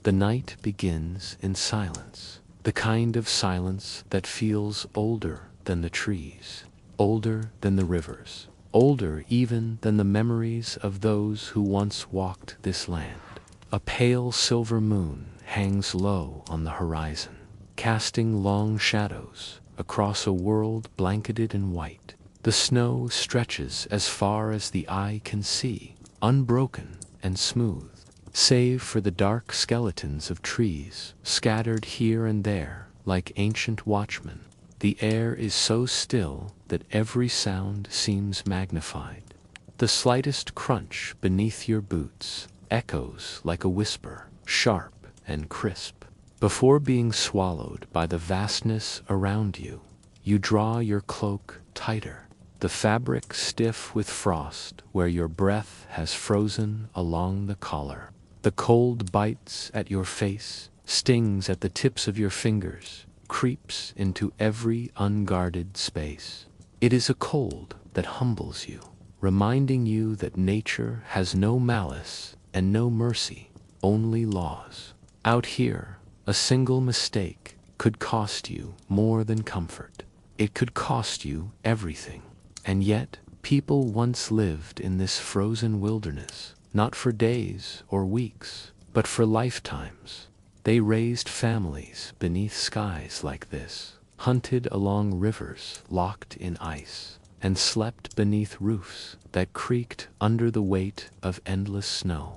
The night begins in silence, the kind of silence that feels older than the trees, older than the rivers, older even than the memories of those who once walked this land. A pale silver moon hangs low on the horizon, casting long shadows across a world blanketed in white. The snow stretches as far as the eye can see, unbroken and smooth, save for the dark skeletons of trees scattered here and there like ancient watchmen. The air is so still that every sound seems magnified. The slightest crunch beneath your boots echoes like a whisper, sharp and crisp. Before being swallowed by the vastness around you, you draw your cloak tighter, the fabric stiff with frost where your breath has frozen along the collar. The cold bites at your face, stings at the tips of your fingers, creeps into every unguarded space. It is a cold that humbles you, reminding you that nature has no malice and no mercy, only laws. Out here, a single mistake could cost you more than comfort. It could cost you everything. And yet, people once lived in this frozen wilderness, not for days or weeks, but for lifetimes. They raised families beneath skies like this, hunted along rivers locked in ice, and slept beneath roofs that creaked under the weight of endless snow.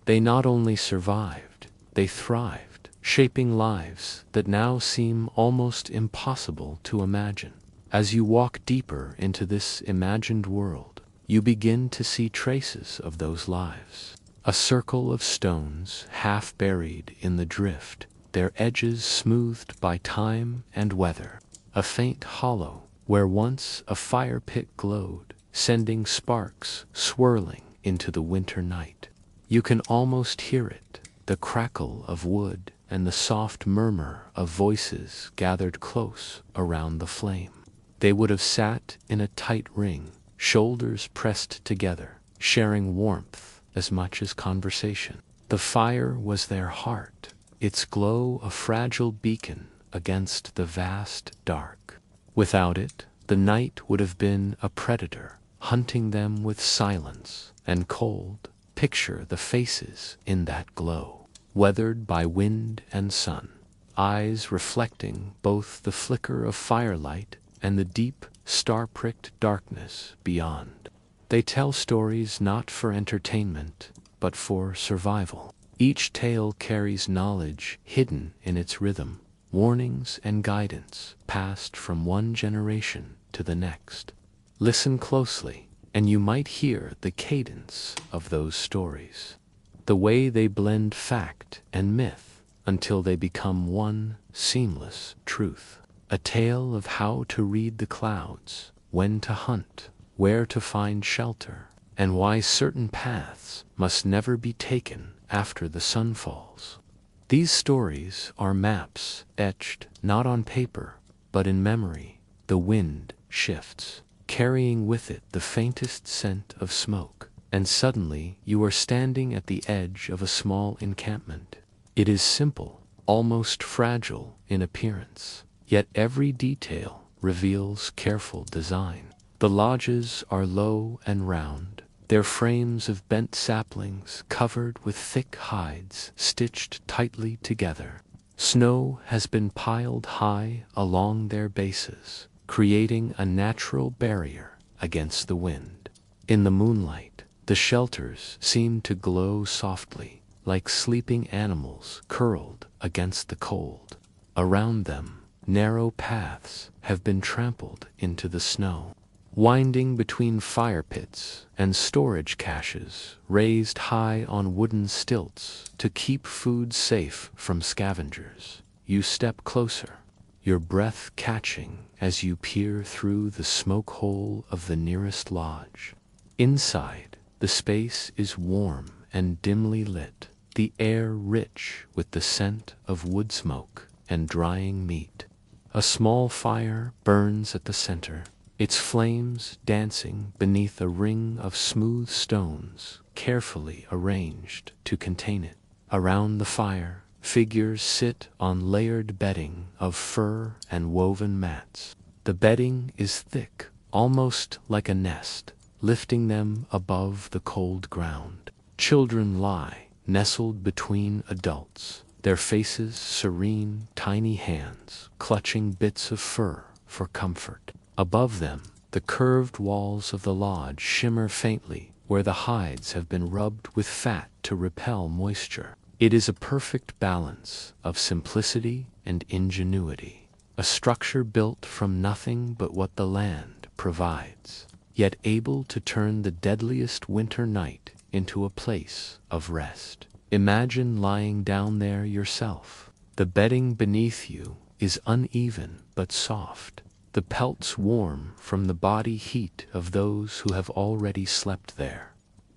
They not only survived, they thrived, shaping lives that now seem almost impossible to imagine. As you walk deeper into this imagined world, you begin to see traces of those lives. A circle of stones half buried in the drift, their edges smoothed by time and weather. A faint hollow where once a fire pit glowed, sending sparks swirling into the winter night. You can almost hear it, the crackle of wood and the soft murmur of voices gathered close around the flame. They would have sat in a tight ring, shoulders pressed together, sharing warmth as much as conversation. The fire was their heart, its glow a fragile beacon against the vast dark. Without it, the night would have been a predator, hunting them with silence and cold. Picture the faces in that glow, weathered by wind and sun, eyes reflecting both the flicker of firelight and the deep, star-pricked darkness beyond. They tell stories not for entertainment, but for survival. Each tale carries knowledge hidden in its rhythm, warnings and guidance passed from one generation to the next. Listen closely, and you might hear the cadence of those stories, the way they blend fact and myth until they become one seamless truth. A tale of how to read the clouds, when to hunt, where to find shelter, and why certain paths must never be taken after the sun falls. These stories are maps etched not on paper, but in memory. The wind shifts, carrying with it the faintest scent of smoke, and suddenly you are standing at the edge of a small encampment. It is simple, almost fragile in appearance, yet every detail reveals careful design. The lodges are low and round, their frames of bent saplings covered with thick hides stitched tightly together. Snow has been piled high along their bases, creating a natural barrier against the wind. In the moonlight, the shelters seem to glow softly, like sleeping animals curled against the cold. Around them, narrow paths have been trampled into the snow, winding between fire pits and storage caches raised high on wooden stilts to keep food safe from scavengers. You step closer, your breath catching as you peer through the smoke hole of the nearest lodge. Inside, the space is warm and dimly lit, the air rich with the scent of wood smoke and drying meat. A small fire burns at the center, its flames dancing beneath a ring of smooth stones carefully arranged to contain it. Around the fire, Figures sit on layered bedding of fur and woven mats. The bedding is thick, almost like a nest, lifting them above the cold ground. Children lie, nestled between adults, their faces serene, tiny hands clutching bits of fur for comfort. Above them, the curved walls of the lodge shimmer faintly where the hides have been rubbed with fat to repel moisture. It is a perfect balance of simplicity and ingenuity, a structure built from nothing but what the land provides, yet able to turn the deadliest winter night into a place of rest. Imagine lying down there yourself. The bedding beneath you is uneven but soft, the pelts warm from the body heat of those who have already slept there.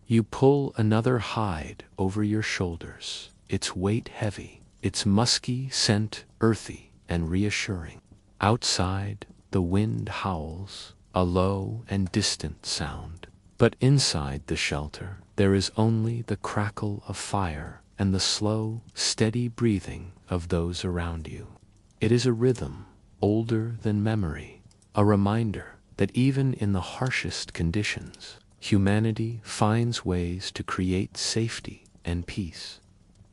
You pull another hide over your shoulders, its weight heavy, its musky scent earthy and reassuring. Outside, the wind howls, a low and distant sound. But inside the shelter, there is only the crackle of fire and the slow, steady breathing of those around you. It is a rhythm, older than memory, a reminder that even in the harshest conditions, humanity finds ways to create safety and peace.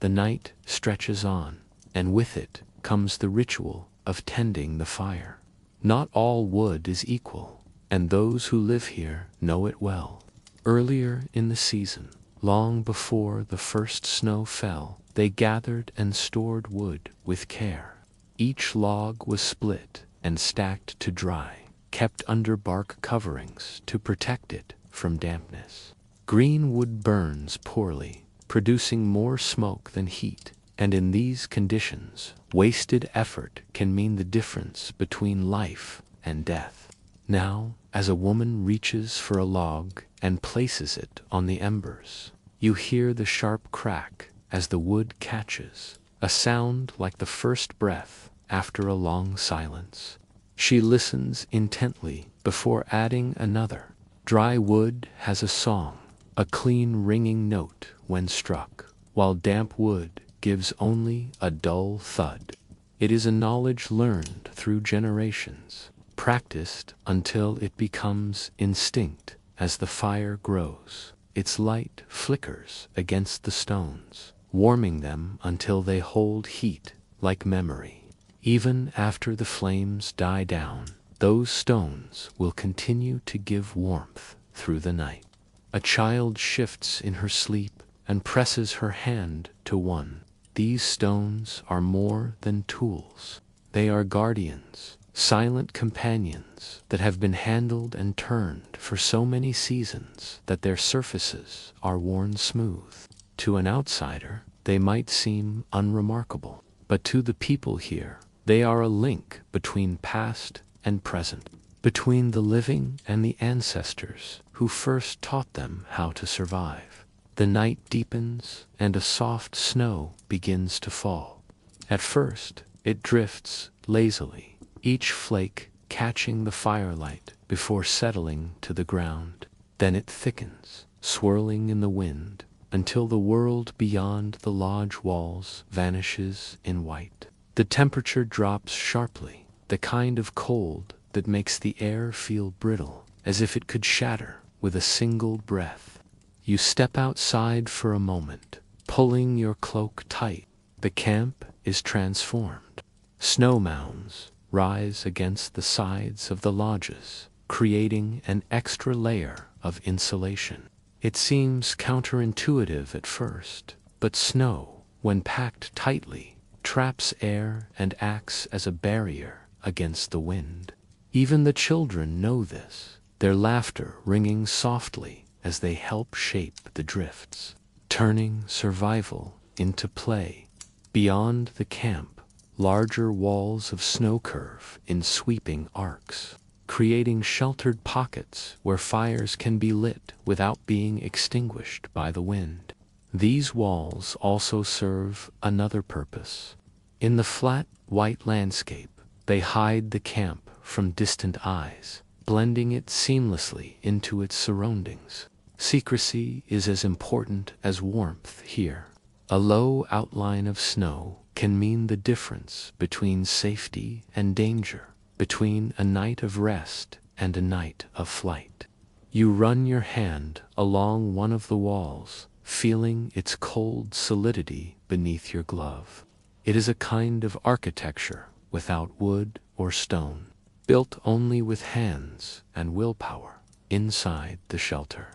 The night stretches on, and with it comes the ritual of tending the fire. Not all wood is equal, and those who live here know it well. Earlier in the season, long before the first snow fell, they gathered and stored wood with care. Each log was split and stacked to dry, kept under bark coverings to protect it from dampness. Green wood burns poorly, producing more smoke than heat, and in these conditions, wasted effort can mean the difference between life and death. Now, as a woman reaches for a log and places it on the embers, you hear the sharp crack as the wood catches, a sound like the first breath after a long silence. She listens intently before adding another. Dry wood has a song, a clean ringing note when struck, while damp wood gives only a dull thud. It is a knowledge learned through generations, practiced until it becomes instinct. As the fire grows, its light flickers against the stones, warming them until they hold heat like memory. Even after the flames die down, those stones will continue to give warmth through the night. A child shifts in her sleep and presses her hand to one. These stones are more than tools. They are guardians, silent companions that have been handled and turned for so many seasons that their surfaces are worn smooth. To an outsider, they might seem unremarkable, but to the people here, they are a link between past and present, between the living and the ancestors who first taught them how to survive. The night deepens and a soft snow begins to fall. At first, it drifts lazily, each flake catching the firelight before settling to the ground. Then it thickens, swirling in the wind, until the world beyond the lodge walls vanishes in white. The temperature drops sharply, the kind of cold that makes the air feel brittle, as if it could shatter with a single breath. You step outside for a moment, pulling your cloak tight. The camp is transformed. Snow mounds rise against the sides of the lodges, creating an extra layer of insulation. It seems counterintuitive at first, but snow, when packed tightly, traps air and acts as a barrier against the wind. Even the children know this, their laughter ringing softly as they help shape the drifts, turning survival into play. Beyond the camp, larger walls of snow curve in sweeping arcs, creating sheltered pockets where fires can be lit without being extinguished by the wind. These walls also serve another purpose. In the flat, white landscape, they hide the camp from distant eyes, blending it seamlessly into its surroundings. Secrecy is as important as warmth here. A low outline of snow can mean the difference between safety and danger, between a night of rest and a night of flight. You run your hand along one of the walls, feeling its cold solidity beneath your glove. It is a kind of architecture without wood or stone, built only with hands and willpower inside the shelter.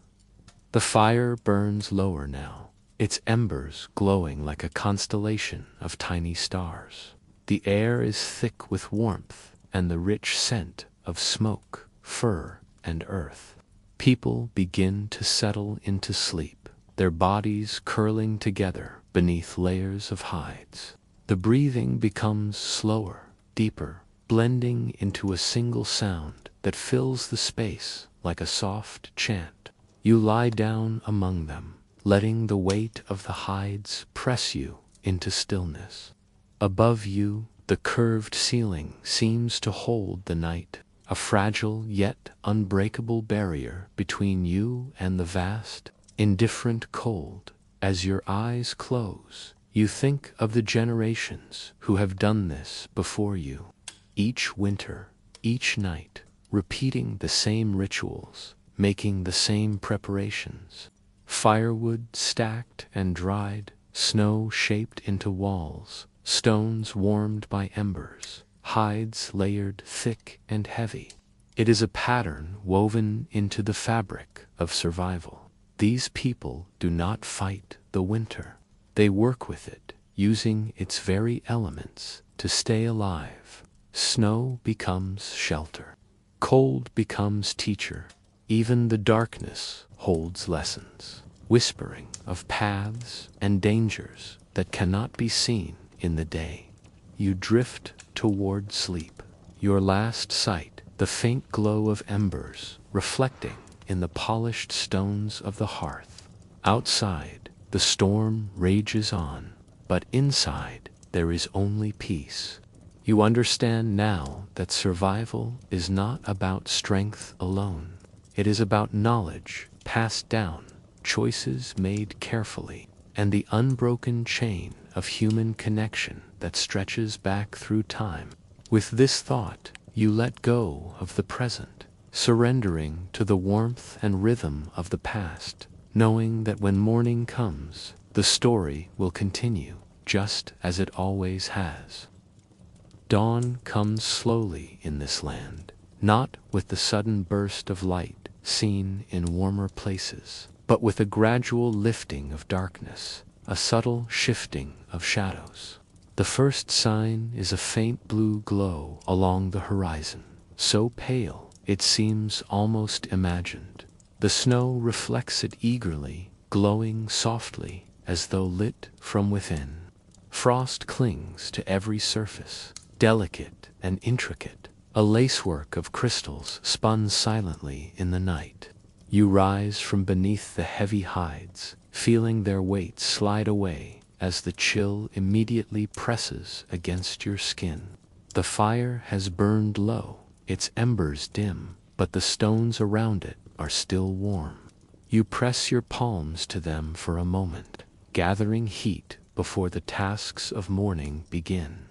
The fire burns lower now, its embers glowing like a constellation of tiny stars. The air is thick with warmth and the rich scent of smoke, fur, and earth. People begin to settle into sleep, their bodies curling together beneath layers of hides. The breathing becomes slower, deeper, blending into a single sound that fills the space like a soft chant. You lie down among them, letting the weight of the hides press you into stillness. Above you, the curved ceiling seems to hold the night, a fragile yet unbreakable barrier between you and the vast, indifferent cold. As your eyes close, you think of the generations who have done this before you. Each winter, each night, repeating the same rituals, making the same preparations. Firewood stacked and dried, snow shaped into walls, stones warmed by embers, hides layered thick and heavy. It is a pattern woven into the fabric of survival. These people do not fight the winter. They work with it, using its very elements to stay alive. Snow becomes shelter. Cold becomes teacher. Even the darkness holds lessons, whispering of paths and dangers that cannot be seen in the day. You drift toward sleep. Your last sight, the faint glow of embers reflecting in the polished stones of the hearth. Outside, the storm rages on, but inside there is only peace. You understand now that survival is not about strength alone. It is about knowledge passed down, choices made carefully, and the unbroken chain of human connection that stretches back through time. With this thought, you let go of the present, surrendering to the warmth and rhythm of the past, knowing that when morning comes, the story will continue, just as it always has. Dawn comes slowly in this land, not with the sudden burst of light seen in warmer places, but with a gradual lifting of darkness, a subtle shifting of shadows. The first sign is a faint blue glow along the horizon, so pale it seems almost imagined. The snow reflects it eagerly, glowing softly as though lit from within. Frost clings to every surface, delicate and intricate, a lacework of crystals spun silently in the night. You rise from beneath the heavy hides, feeling their weight slide away as the chill immediately presses against your skin. The fire has burned low, its embers dim, but the stones around it are still warm. You press your palms to them for a moment, gathering heat before the tasks of morning begin.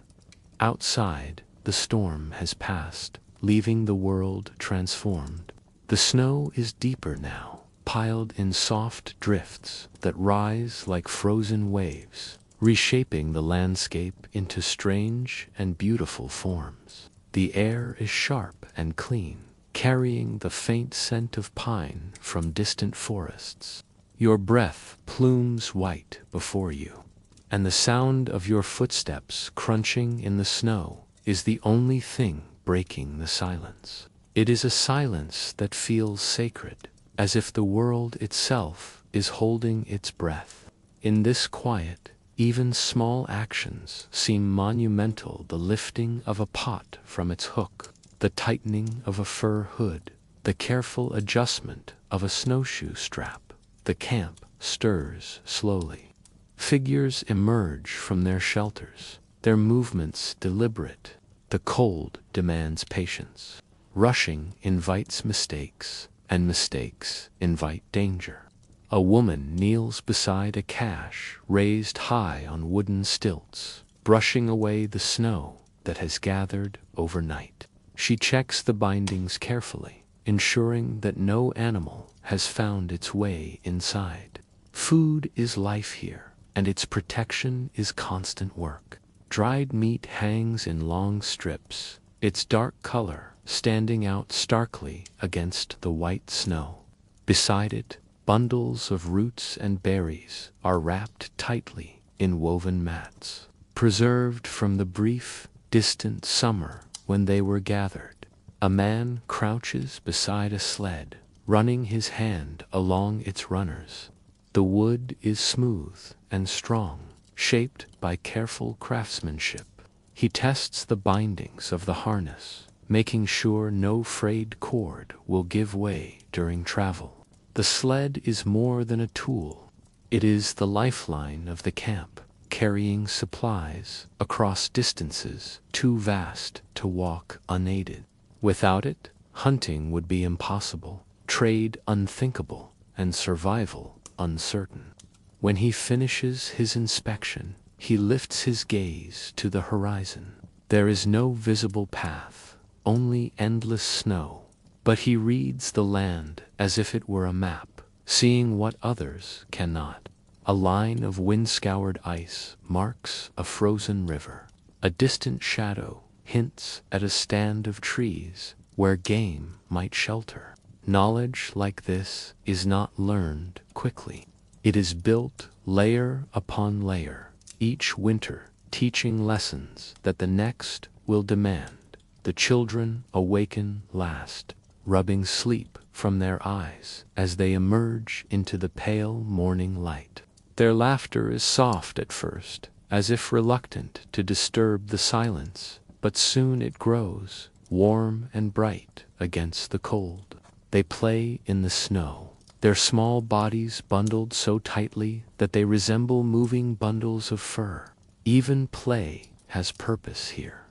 Outside, the storm has passed, leaving the world transformed. The snow is deeper now, piled in soft drifts that rise like frozen waves, reshaping the landscape into strange and beautiful forms. The air is sharp and clean, carrying the faint scent of pine from distant forests. Your breath plumes white before you, and the sound of your footsteps crunching in the snow is the only thing breaking the silence. It is a silence that feels sacred, as if the world itself is holding its breath. In this quiet, even small actions seem monumental: the lifting of a pot from its hook, the tightening of a fur hood, the careful adjustment of a snowshoe strap. The camp stirs slowly. Figures emerge from their shelters, their movements deliberate. The cold demands patience. Rushing invites mistakes, and mistakes invite danger. A woman kneels beside a cache raised high on wooden stilts, brushing away the snow that has gathered overnight. She checks the bindings carefully, ensuring that no animal has found its way inside. Food is life here, and its protection is constant work. Dried meat hangs in long strips, its dark color standing out starkly against the white snow. Beside it, bundles of roots and berries are wrapped tightly in woven mats, preserved from the brief, distant summer when they were gathered. A man crouches beside a sled, running his hand along its runners. The wood is smooth and strong, shaped by careful craftsmanship. He tests the bindings of the harness, making sure no frayed cord will give way during travel. The sled is more than a tool. It is the lifeline of the camp, carrying supplies across distances too vast to walk unaided. Without it, hunting would be impossible, trade unthinkable, and survival uncertain. When he finishes his inspection, he lifts his gaze to the horizon. There is no visible path, only endless snow, but he reads the land as if it were a map, seeing what others cannot. A line of wind-scoured ice marks a frozen river. A distant shadow hints at a stand of trees where game might shelter. Knowledge like this is not learned quickly. It is built layer upon layer, each winter teaching lessons that the next will demand. The children awaken last, rubbing sleep from their eyes as they emerge into the pale morning light. Their laughter is soft at first, as if reluctant to disturb the silence, but soon it grows, warm and bright against the cold. They play in the snow, their small bodies bundled so tightly that they resemble moving bundles of fur. Even play has purpose here.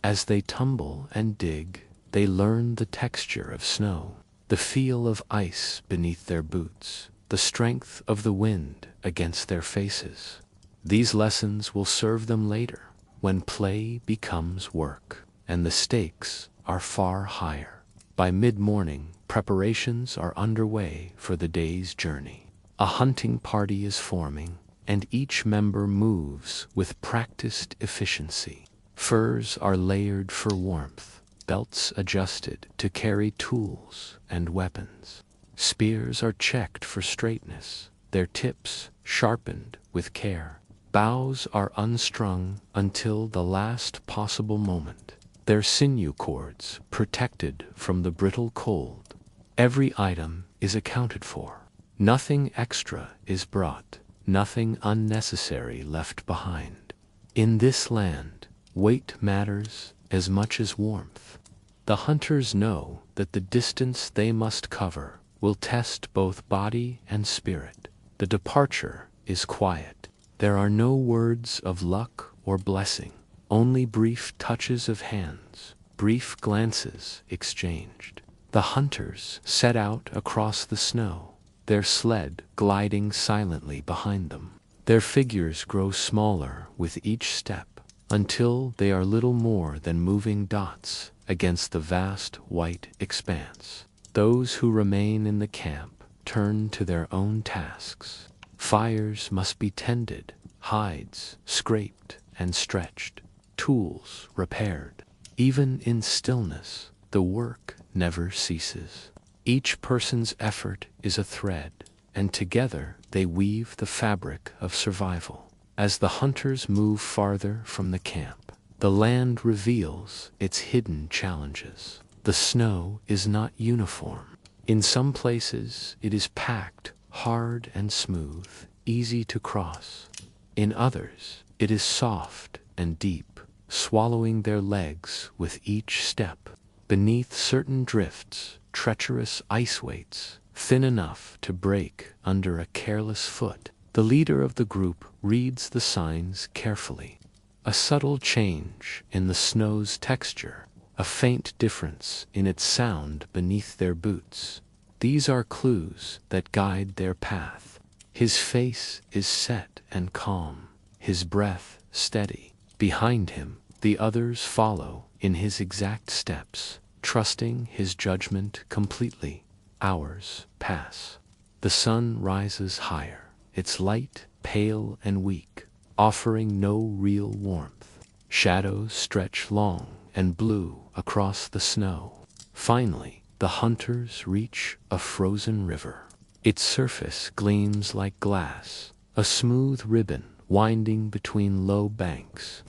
As they tumble and dig, they learn the texture of snow, the feel of ice beneath their boots, the strength of the wind against their faces. These lessons will serve them later, when play becomes work, and the stakes are far higher. By mid-morning, preparations are underway for the day's journey. A hunting party is forming, and each member moves with practiced efficiency. Furs are layered for warmth, belts adjusted to carry tools and weapons. Spears are checked for straightness, their tips sharpened with care. Bows are unstrung until the last possible moment, their sinew cords protected from the brittle cold. Every item is accounted for. Nothing extra is brought, nothing unnecessary left behind. In this land, weight matters as much as warmth. The hunters know that the distance they must cover will test both body and spirit. The departure is quiet. There are no words of luck or blessing, only brief touches of hands, brief glances exchanged. The hunters set out across the snow, their sled gliding silently behind them. Their figures grow smaller with each step, until they are little more than moving dots against the vast white expanse. Those who remain in the camp turn to their own tasks. Fires must be tended, hides scraped and stretched, tools repaired. Even in stillness, the work never ceases. Each person's effort is a thread, and together they weave the fabric of survival. As the hunters move farther from the camp, the land reveals its hidden challenges. The snow is not uniform. In some places, it is packed, hard and smooth, easy to cross. In others, it is soft and deep, swallowing their legs with each step. Beneath certain drifts, treacherous ice weights, thin enough to break under a careless foot. The leader of the group reads the signs carefully. A subtle change in the snow's texture, a faint difference in its sound beneath their boots. These are clues that guide their path. His face is set and calm, his breath steady. Behind him, the others follow in his exact steps, trusting his judgment completely. Hours pass. The sun rises higher, its light pale and weak, offering no real warmth. Shadows stretch long and blue across the snow. Finally, the hunters reach a frozen river. Its surface gleams like glass, a smooth ribbon winding between low banks.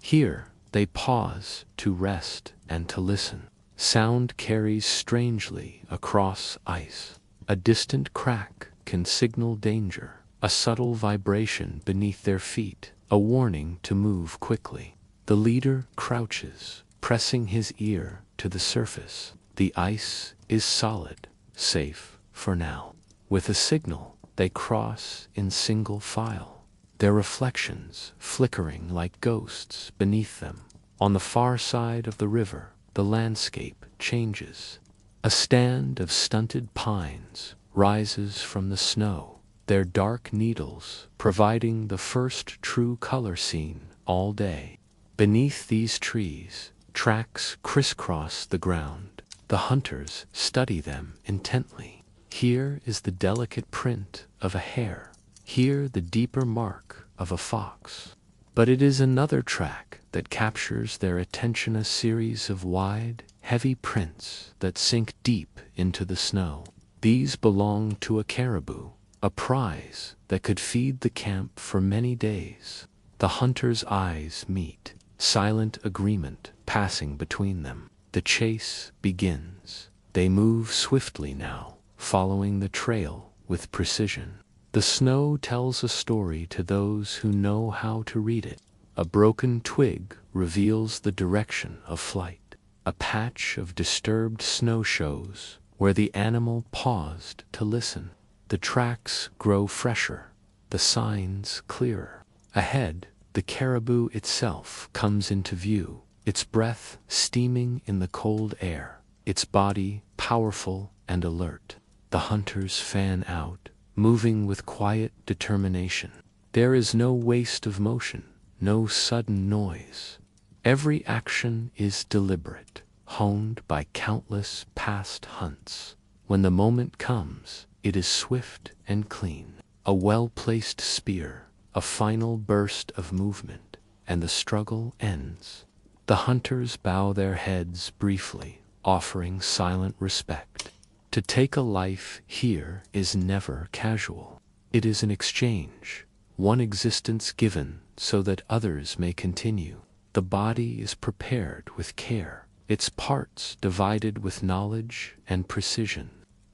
Here, they pause to rest and to listen. Sound carries strangely across ice. A distant crack can signal danger, a subtle vibration beneath their feet, a warning to move quickly. The leader crouches, pressing his ear to the surface. The ice is solid, safe for now. With a signal, they cross in single file, their reflections flickering like ghosts beneath them. On the far side of the river, the landscape changes. A stand of stunted pines rises from the snow, their dark needles providing the first true color scene all day. Beneath these trees, tracks crisscross the ground. The hunters study them intently. Here is the delicate print of a hare, here the deeper mark of a fox. But it is another track that captures their attention, a series of wide, heavy prints that sink deep into the snow. These belong to a caribou, a prize that could feed the camp for many days. The hunters' eyes meet, silent agreement passing between them. The chase begins. They move swiftly now, following the trail with precision. The snow tells a story to those who know how to read it. A broken twig reveals the direction of flight. A patch of disturbed snow shows where the animal paused to listen. The tracks grow fresher, the signs clearer. Ahead, the caribou itself comes into view, its breath steaming in the cold air, its body powerful and alert. The hunters fan out, moving with quiet determination. There is no waste of motion, no sudden noise. Every action is deliberate, honed by countless past hunts. When the moment comes, it is swift and clean. A well-placed spear, a final burst of movement, and the struggle ends. The hunters bow their heads briefly, offering silent respect. To take a life here is never casual. It is an exchange, one existence given so that others may continue. The body is prepared with care, its parts divided with knowledge and precision.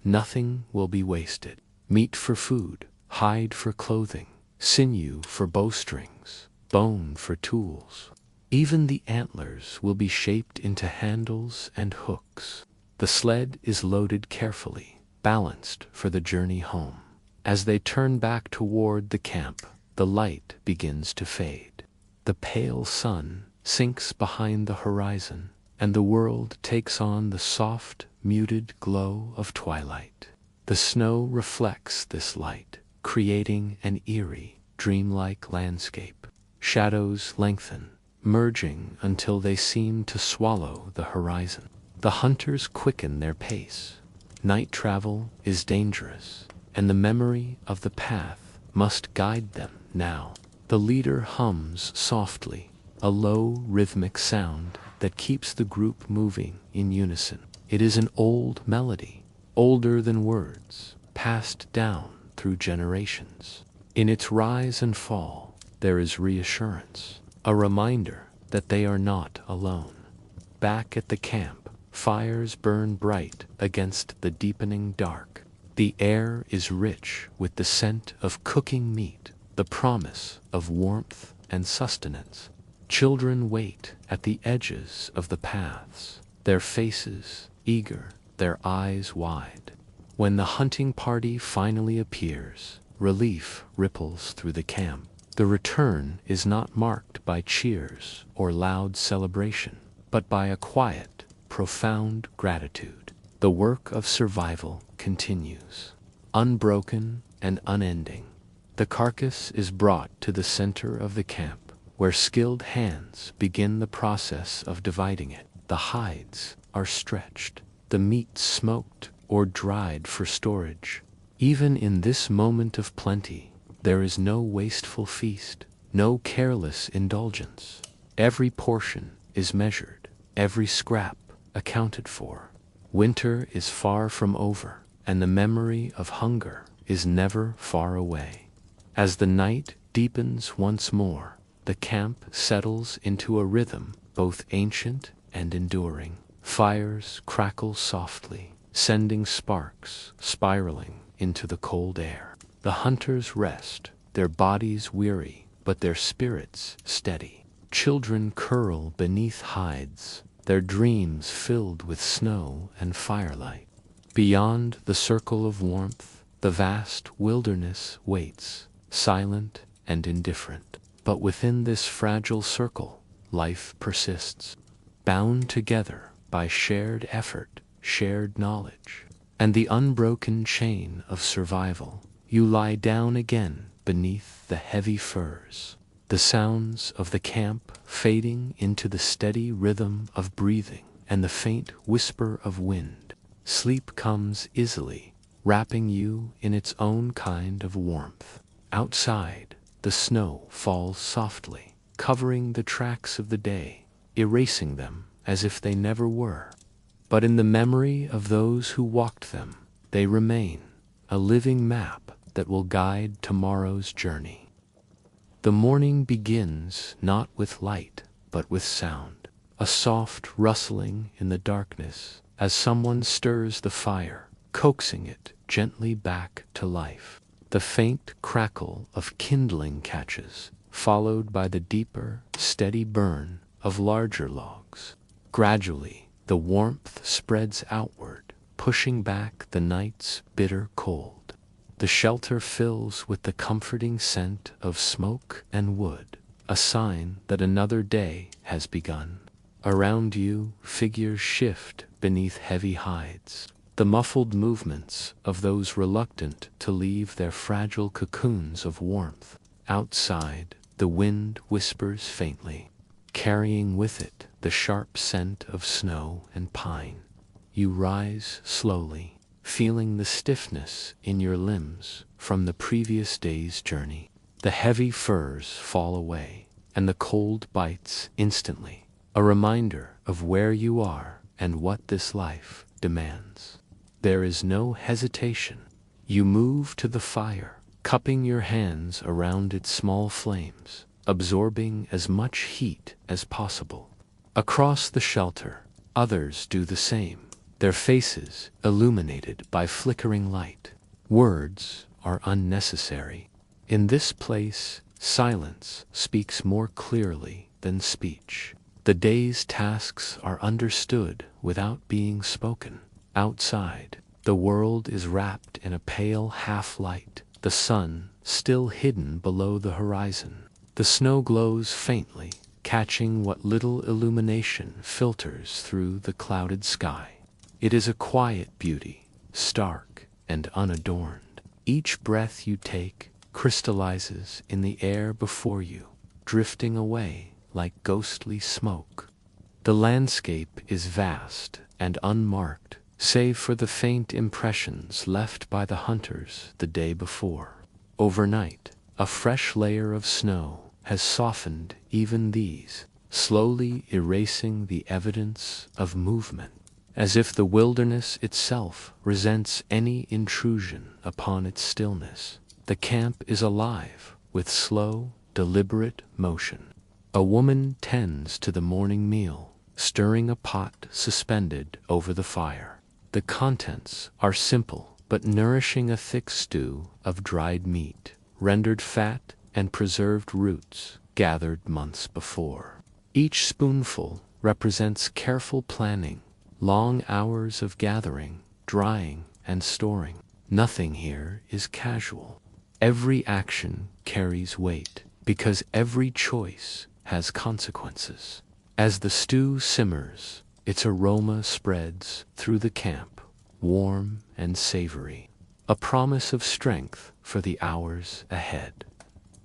Nothing will be wasted. Meat for food, hide for clothing, sinew for bowstrings, bone for tools. Even the antlers will be shaped into handles and hooks. The sled is loaded carefully, balanced for the journey home. As they turn back toward the camp, the light begins to fade. The pale sun sinks behind the horizon, and the world takes on the soft, muted glow of twilight. The snow reflects this light, creating an eerie, dreamlike landscape. Shadows lengthen, merging until they seem to swallow the horizon. The hunters quicken their pace. Night travel is dangerous, and the memory of the path must guide them now. The leader hums softly, a low rhythmic sound that keeps the group moving in unison. It is an old melody, older than words, passed down through generations. In its rise and fall, there is reassurance, a reminder that they are not alone. Back at the camp, fires burn bright against the deepening dark. The air is rich with the scent of cooking meat, the promise of warmth and sustenance. Children wait at the edges of the paths, their faces eager, their eyes wide. When the hunting party finally appears, relief ripples through the camp. The return is not marked by cheers or loud celebration, but by a quiet, profound gratitude. The work of survival continues, unbroken and unending. The carcass is brought to the center of the camp, where skilled hands begin the process of dividing it. The hides are stretched, the meat smoked or dried for storage. Even in this moment of plenty, there is no wasteful feast, no careless indulgence. Every portion is measured, every scrap accounted for. Winter is far from over, and the memory of hunger is never far away. As the night deepens once more, the camp settles into a rhythm both ancient and enduring. Fires crackle softly, sending sparks spiraling into the cold air. The hunters rest, their bodies weary, but their spirits steady. Children curl beneath hides, their dreams filled with snow and firelight. Beyond the circle of warmth, the vast wilderness waits, silent and indifferent. But within this fragile circle, life persists, bound together by shared effort, shared knowledge, and the unbroken chain of survival. You lie down again beneath the heavy furs, the sounds of the camp fading into the steady rhythm of breathing and the faint whisper of wind. Sleep comes easily, wrapping you in its own kind of warmth. Outside, the snow falls softly, covering the tracks of the day, erasing them as if they never were. But in the memory of those who walked them, they remain, a living map that will guide tomorrow's journey. The morning begins not with light, but with sound, a soft rustling in the darkness as someone stirs the fire, coaxing it gently back to life. The faint crackle of kindling catches, followed by the deeper, steady burn of larger logs. Gradually, the warmth spreads outward, pushing back the night's bitter cold. The shelter fills with the comforting scent of smoke and wood, a sign that another day has begun. Around you, figures shift beneath heavy hides, the muffled movements of those reluctant to leave their fragile cocoons of warmth. Outside, the wind whispers faintly, carrying with it the sharp scent of snow and pine. You rise slowly, feeling the stiffness in your limbs from the previous day's journey. The heavy furs fall away, and the cold bites instantly, a reminder of where you are and what this life demands. There is no hesitation. You move to the fire, cupping your hands around its small flames, absorbing as much heat as possible. Across the shelter, others do the same, their faces illuminated by flickering light. Words are unnecessary. In this place, silence speaks more clearly than speech. The day's tasks are understood without being spoken. Outside, the world is wrapped in a pale half-light, the sun still hidden below the horizon. The snow glows faintly, catching what little illumination filters through the clouded sky. It is a quiet beauty, stark and unadorned. Each breath you take crystallizes in the air before you, drifting away like ghostly smoke. The landscape is vast and unmarked, save for the faint impressions left by the hunters the day before. Overnight, a fresh layer of snow has softened even these, slowly erasing the evidence of movement, as if the wilderness itself resents any intrusion upon its stillness. The camp is alive with slow, deliberate motion. A woman tends to the morning meal, stirring a pot suspended over the fire. The contents are simple, but nourishing, a thick stew of dried meat, rendered fat, and preserved roots gathered months before. Each spoonful represents careful planning, long hours of gathering, drying, and storing. Nothing here is casual. Every action carries weight, because every choice has consequences. As the stew simmers, its aroma spreads through the camp, warm and savory, a promise of strength for the hours ahead.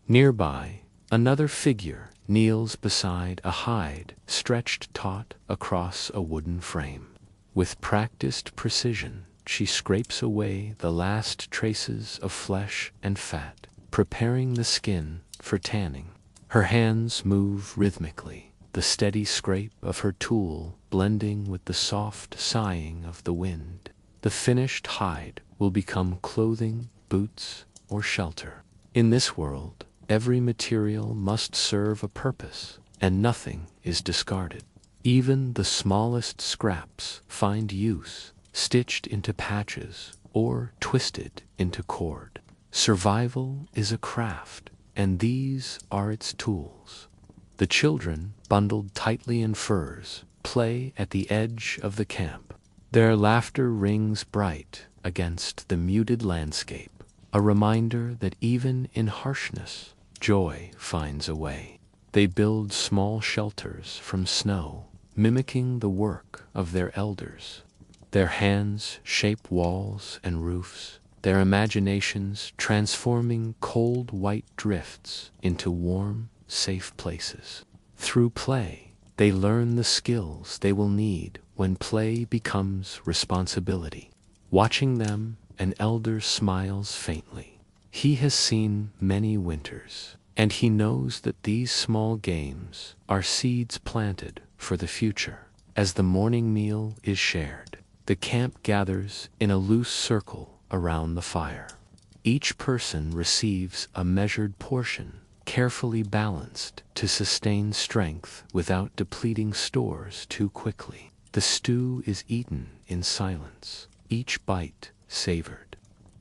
Nearby, Another figure kneels beside a hide stretched taut across a wooden frame. With practiced precision, she scrapes away the last traces of flesh and fat, preparing the skin for tanning. Her hands move rhythmically, the steady scrape of her tool blending with the soft sighing of the wind. The finished hide will become clothing, boots, or shelter. In this world, every material must serve a purpose, and nothing is discarded. Even the smallest scraps find use, stitched into patches or twisted into cord. Survival is a craft, and these are its tools. The children, bundled tightly in furs, play at the edge of the camp. Their laughter rings bright against the muted landscape, a reminder that even in harshness, joy finds a way. They build small shelters from snow, mimicking the work of their elders. Their hands shape walls and roofs, their imaginations transforming cold white drifts into warm, safe places. Through play, they learn the skills they will need when play becomes responsibility. Watching them, an elder smiles faintly. He has seen many winters, and he knows that these small games are seeds planted for the future. As the morning meal is shared, the camp gathers in a loose circle around the fire. Each person receives a measured portion, carefully balanced to sustain strength without depleting stores too quickly. The stew is eaten in silence, each bite savored.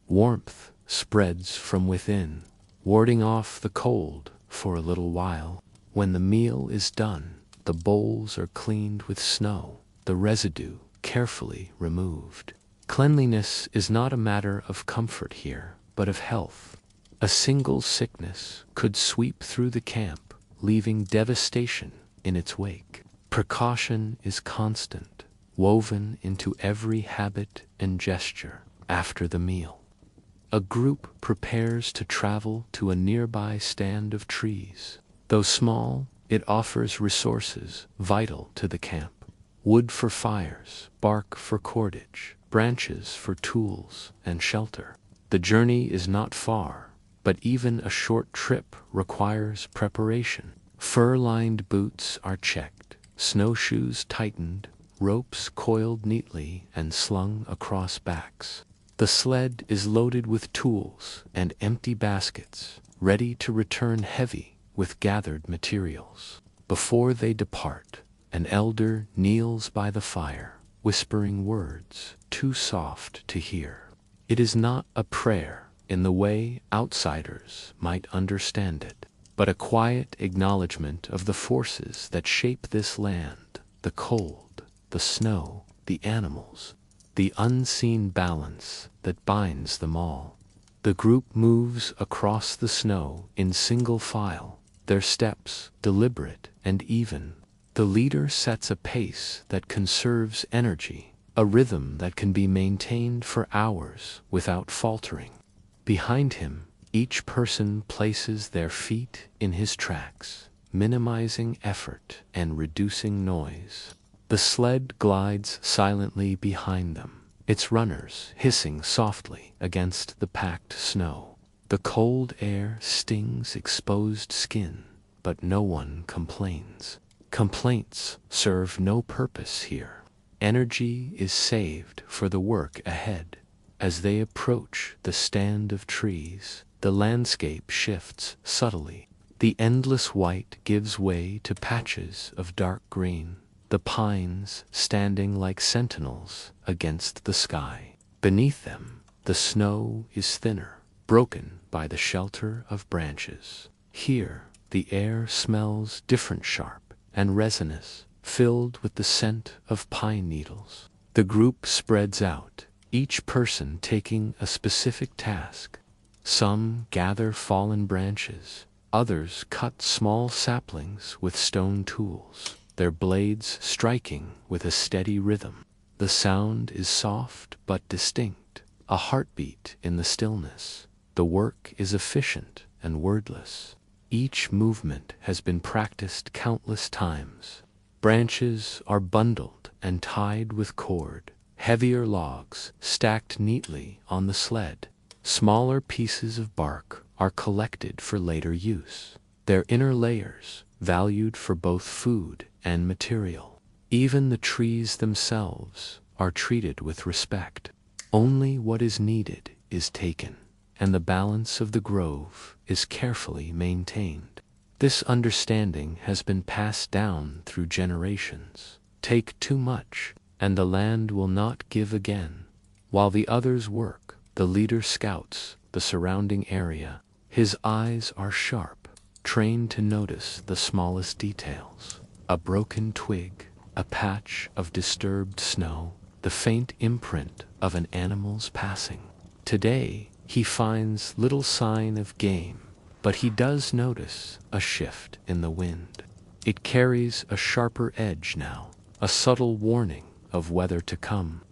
Warmth spreads from within, warding off the cold for a little while. When the meal is done, the bowls are cleaned with snow, the residue carefully removed. Cleanliness is not a matter of comfort here, but of health. A single sickness could sweep through the camp, leaving devastation in its wake. Precaution is constant, woven into every habit and gesture. After the meal, a group prepares to travel to a nearby stand of trees. Though small, it offers resources vital to the camp. Wood for fires, bark for cordage, branches for tools and shelter. The journey is not far, but even a short trip requires preparation. Fur-lined boots are checked, snowshoes tightened, ropes coiled neatly and slung across backs. The sled is loaded with tools and empty baskets, ready to return heavy with gathered materials. Before they depart, an elder kneels by the fire, whispering words too soft to hear. It is not a prayer in the way outsiders might understand it, but a quiet acknowledgement of the forces that shape this land, the cold, the snow, the animals, the unseen balance that binds them all. The group moves across the snow in single file, their steps deliberate and even. The leader sets a pace that conserves energy, a rhythm that can be maintained for hours without faltering. Behind him, each person places their feet in his tracks, minimizing effort and reducing noise. The sled glides silently behind them, its runners hissing softly against the packed snow. The cold air stings exposed skin, but no one complains. Complaints serve no purpose here. Energy is saved for the work ahead. As they approach the stand of trees, the landscape shifts subtly. The endless white gives way to patches of dark green, the pines standing like sentinels against the sky. Beneath them, the snow is thinner, broken by the shelter of branches. Here, the air smells different, sharp and resinous, filled with the scent of pine needles. The group spreads out, each person taking a specific task. Some gather fallen branches, others cut small saplings with stone tools, their blades striking with a steady rhythm. The sound is soft but distinct, a heartbeat in the stillness. The work is efficient and wordless. Each movement has been practiced countless times. Branches are bundled and tied with cord, heavier logs stacked neatly on the sled. Smaller pieces of bark are collected for later use, their inner layers valued for both food and material. Even the trees themselves are treated with respect. Only what is needed is taken, and the balance of the grove is carefully maintained. This understanding has been passed down through generations. Take too much, and the land will not give again. While the others work, the leader scouts the surrounding area. His eyes are sharp, trained to notice the smallest details. A broken twig, a patch of disturbed snow, the faint imprint of an animal's passing. Today, he finds little sign of game, but he does notice a shift in the wind. It carries a sharper edge now, a subtle warning of weather to come.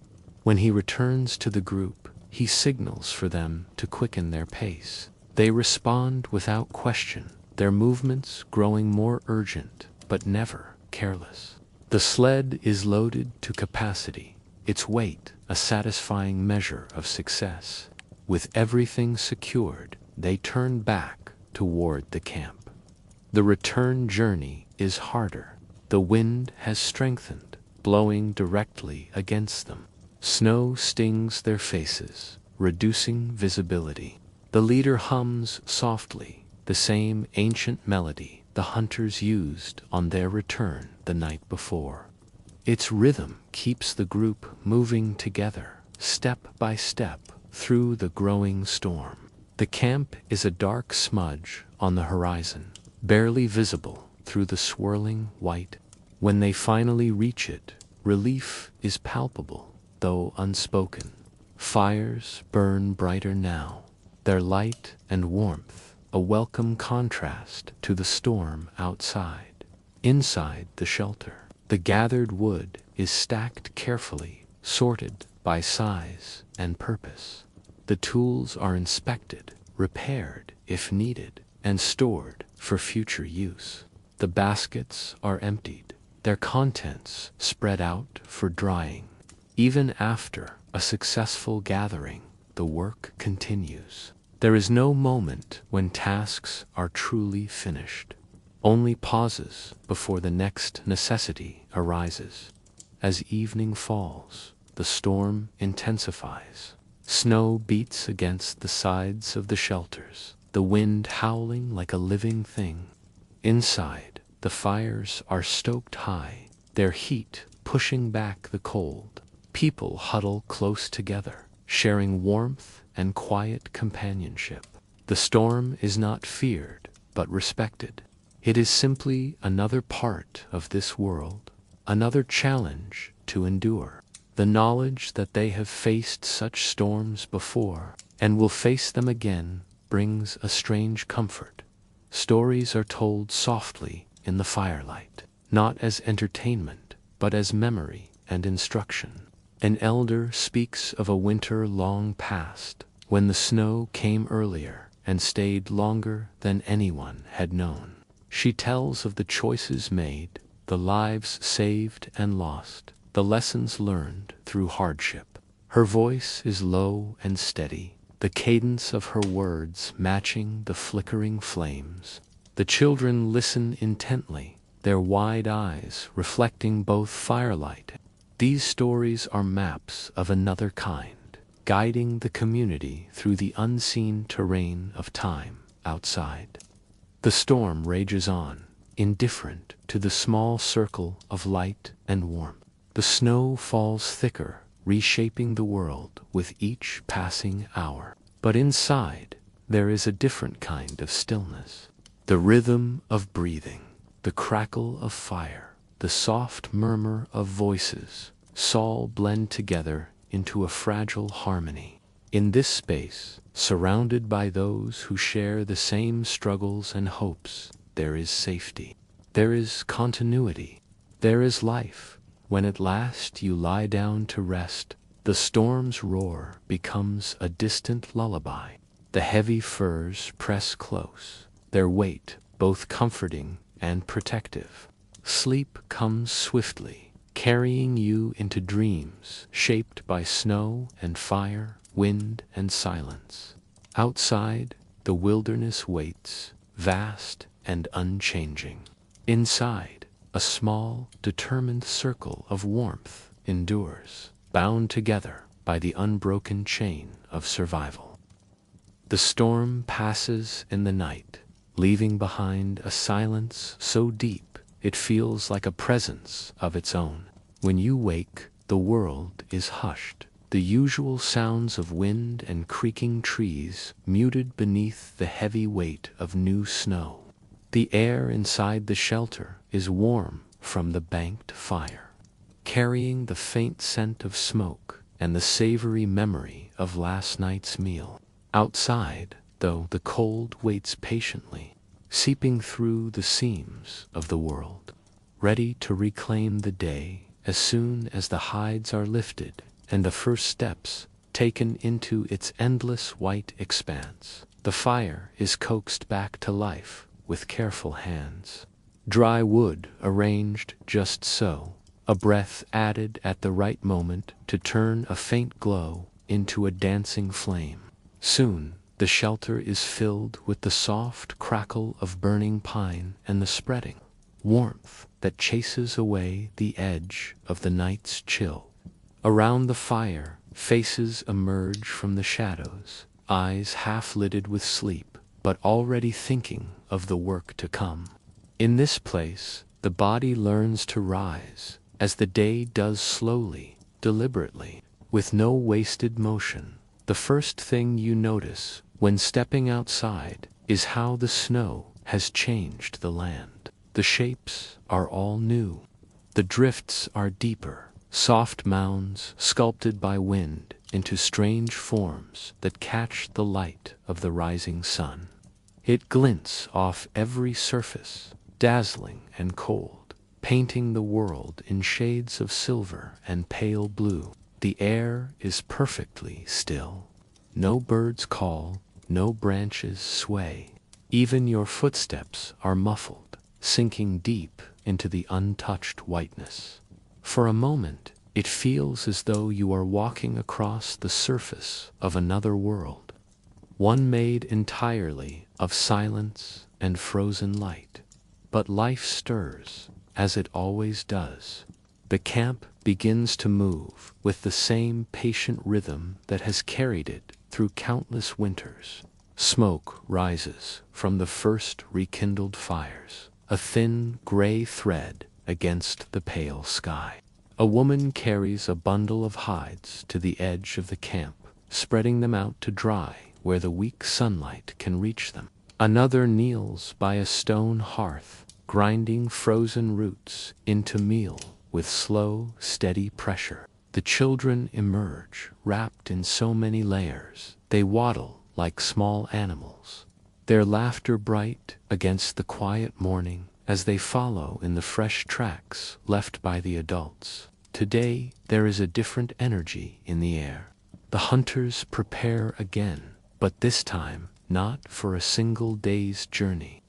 When he returns to the group, he signals for them to quicken their pace. They respond without question, their movements growing more urgent, but never careless. The sled is loaded to capacity, its weight a satisfying measure of success. With everything secured, they turn back toward the camp. The return journey is harder. The wind has strengthened, blowing directly against them. Snow stings their faces, reducing visibility. The leader hums softly, the same ancient melody the hunters used on their return the night before. Its rhythm keeps the group moving together, step by step, through the growing storm. The camp is a dark smudge on the horizon, barely visible through the swirling white. When they finally reach it, relief is palpable, though unspoken. Fires burn brighter now, their light and warmth a welcome contrast to the storm outside. Inside the shelter, the gathered wood is stacked carefully, sorted by size and purpose. The tools are inspected, repaired if needed, and stored for future use. The baskets are emptied, their contents spread out for drying. Even after a successful gathering, the work continues. There is no moment when tasks are truly finished, only pauses before the next necessity arises. As evening falls, the storm intensifies. Snow beats against the sides of the shelters, the wind howling like a living thing. Inside, the fires are stoked high, their heat pushing back the cold. People huddle close together, sharing warmth and quiet companionship. The storm is not feared, but respected. It is simply another part of this world, another challenge to endure. The knowledge that they have faced such storms before and will face them again brings a strange comfort. Stories are told softly in the firelight, not as entertainment, but as memory and instruction. An elder speaks of a winter long past, when the snow came earlier and stayed longer than anyone had known. She tells of the choices made, the lives saved and lost, the lessons learned through hardship. Her voice is low and steady, the cadence of her words matching the flickering flames. The children listen intently, their wide eyes reflecting both firelight. These stories are maps of another kind, guiding the community through the unseen terrain of time outside. The storm rages on, indifferent to the small circle of light and warmth. The snow falls thicker, reshaping the world with each passing hour. But inside, there is a different kind of stillness. The rhythm of breathing, the crackle of fire, the soft murmur of voices, all blend together into a fragile harmony. In this space, surrounded by those who share the same struggles and hopes, there is safety. There is continuity. There is life. When at last you lie down to rest, the storm's roar becomes a distant lullaby. The heavy furs press close, their weight both comforting and protective. Sleep comes swiftly, carrying you into dreams shaped by snow and fire, wind and silence. Outside, the wilderness waits, vast and unchanging. Inside, a small, determined circle of warmth endures, bound together by the unbroken chain of survival. The storm passes in the night, leaving behind a silence so deep it feels like a presence of its own. When you wake, the world is hushed, the usual sounds of wind and creaking trees muted beneath the heavy weight of new snow. The air inside the shelter is warm from the banked fire, carrying the faint scent of smoke and the savory memory of last night's meal. Outside, though, the cold waits patiently, seeping through the seams of the world, ready to reclaim the day as soon as the hides are lifted and the first steps taken into its endless white expanse. The fire is coaxed back to life with careful hands. Dry wood arranged just so, a breath added at the right moment to turn a faint glow into a dancing flame. Soon, the shelter is filled with the soft crackle of burning pine and the spreading warmth that chases away the edge of the night's chill. Around the fire, faces emerge from the shadows, eyes half-lidded with sleep, but already thinking of the work to come. In this place, the body learns to rise, as the day does slowly, deliberately, with no wasted motion. The first thing you notice when stepping outside is how the snow has changed the land. The shapes are all new. The drifts are deeper, soft mounds sculpted by wind into strange forms that catch the light of the rising sun. It glints off every surface, dazzling and cold, painting the world in shades of silver and pale blue. The air is perfectly still. No birds call, no branches sway. Even your footsteps are muffled, sinking deep into the untouched whiteness. For a moment, it feels as though you are walking across the surface of another world, one made entirely of silence and frozen light. But life stirs, as it always does. The camp begins to move with the same patient rhythm that has carried it through countless winters. Smoke rises from the first rekindled fires, a thin gray thread against the pale sky. A woman carries a bundle of hides to the edge of the camp, spreading them out to dry where the weak sunlight can reach them. Another kneels by a stone hearth, grinding frozen roots into meal with slow, steady pressure. The children emerge, wrapped in so many layers. They waddle like small animals, their laughter bright against the quiet morning as they follow in the fresh tracks left by the adults. Today, there is a different energy in the air. The hunters prepare again, but this time not for a single day's journey.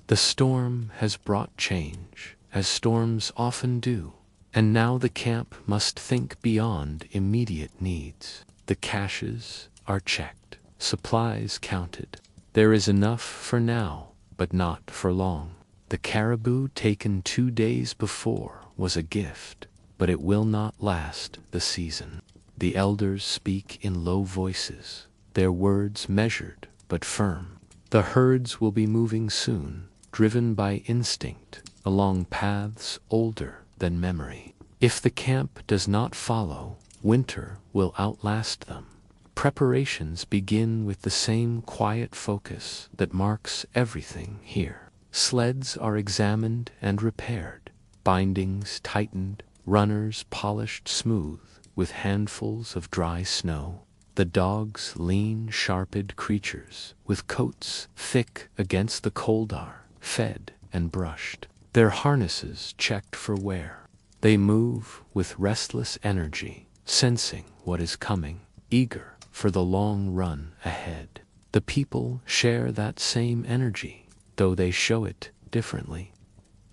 The storm has brought change, as storms often do, and now the camp must think beyond immediate needs. The caches are checked, supplies counted. There is enough for now, but not for long. The caribou taken 2 days before was a gift, but it will not last the season. The elders speak in low voices, their words measured but firm. The herds will be moving soon, driven by instinct, along paths older than memory. If the camp does not follow, winter will outlast them. Preparations begin with the same quiet focus that marks everything here. Sleds are examined and repaired, bindings tightened, runners polished smooth with handfuls of dry snow. The dogs, lean, sharp-edged creatures, with coats thick against the cold, are fed and brushed, their harnesses checked for wear. They move with restless energy, sensing what is coming, eager for the long run ahead. The people share that same energy. though they show it differently.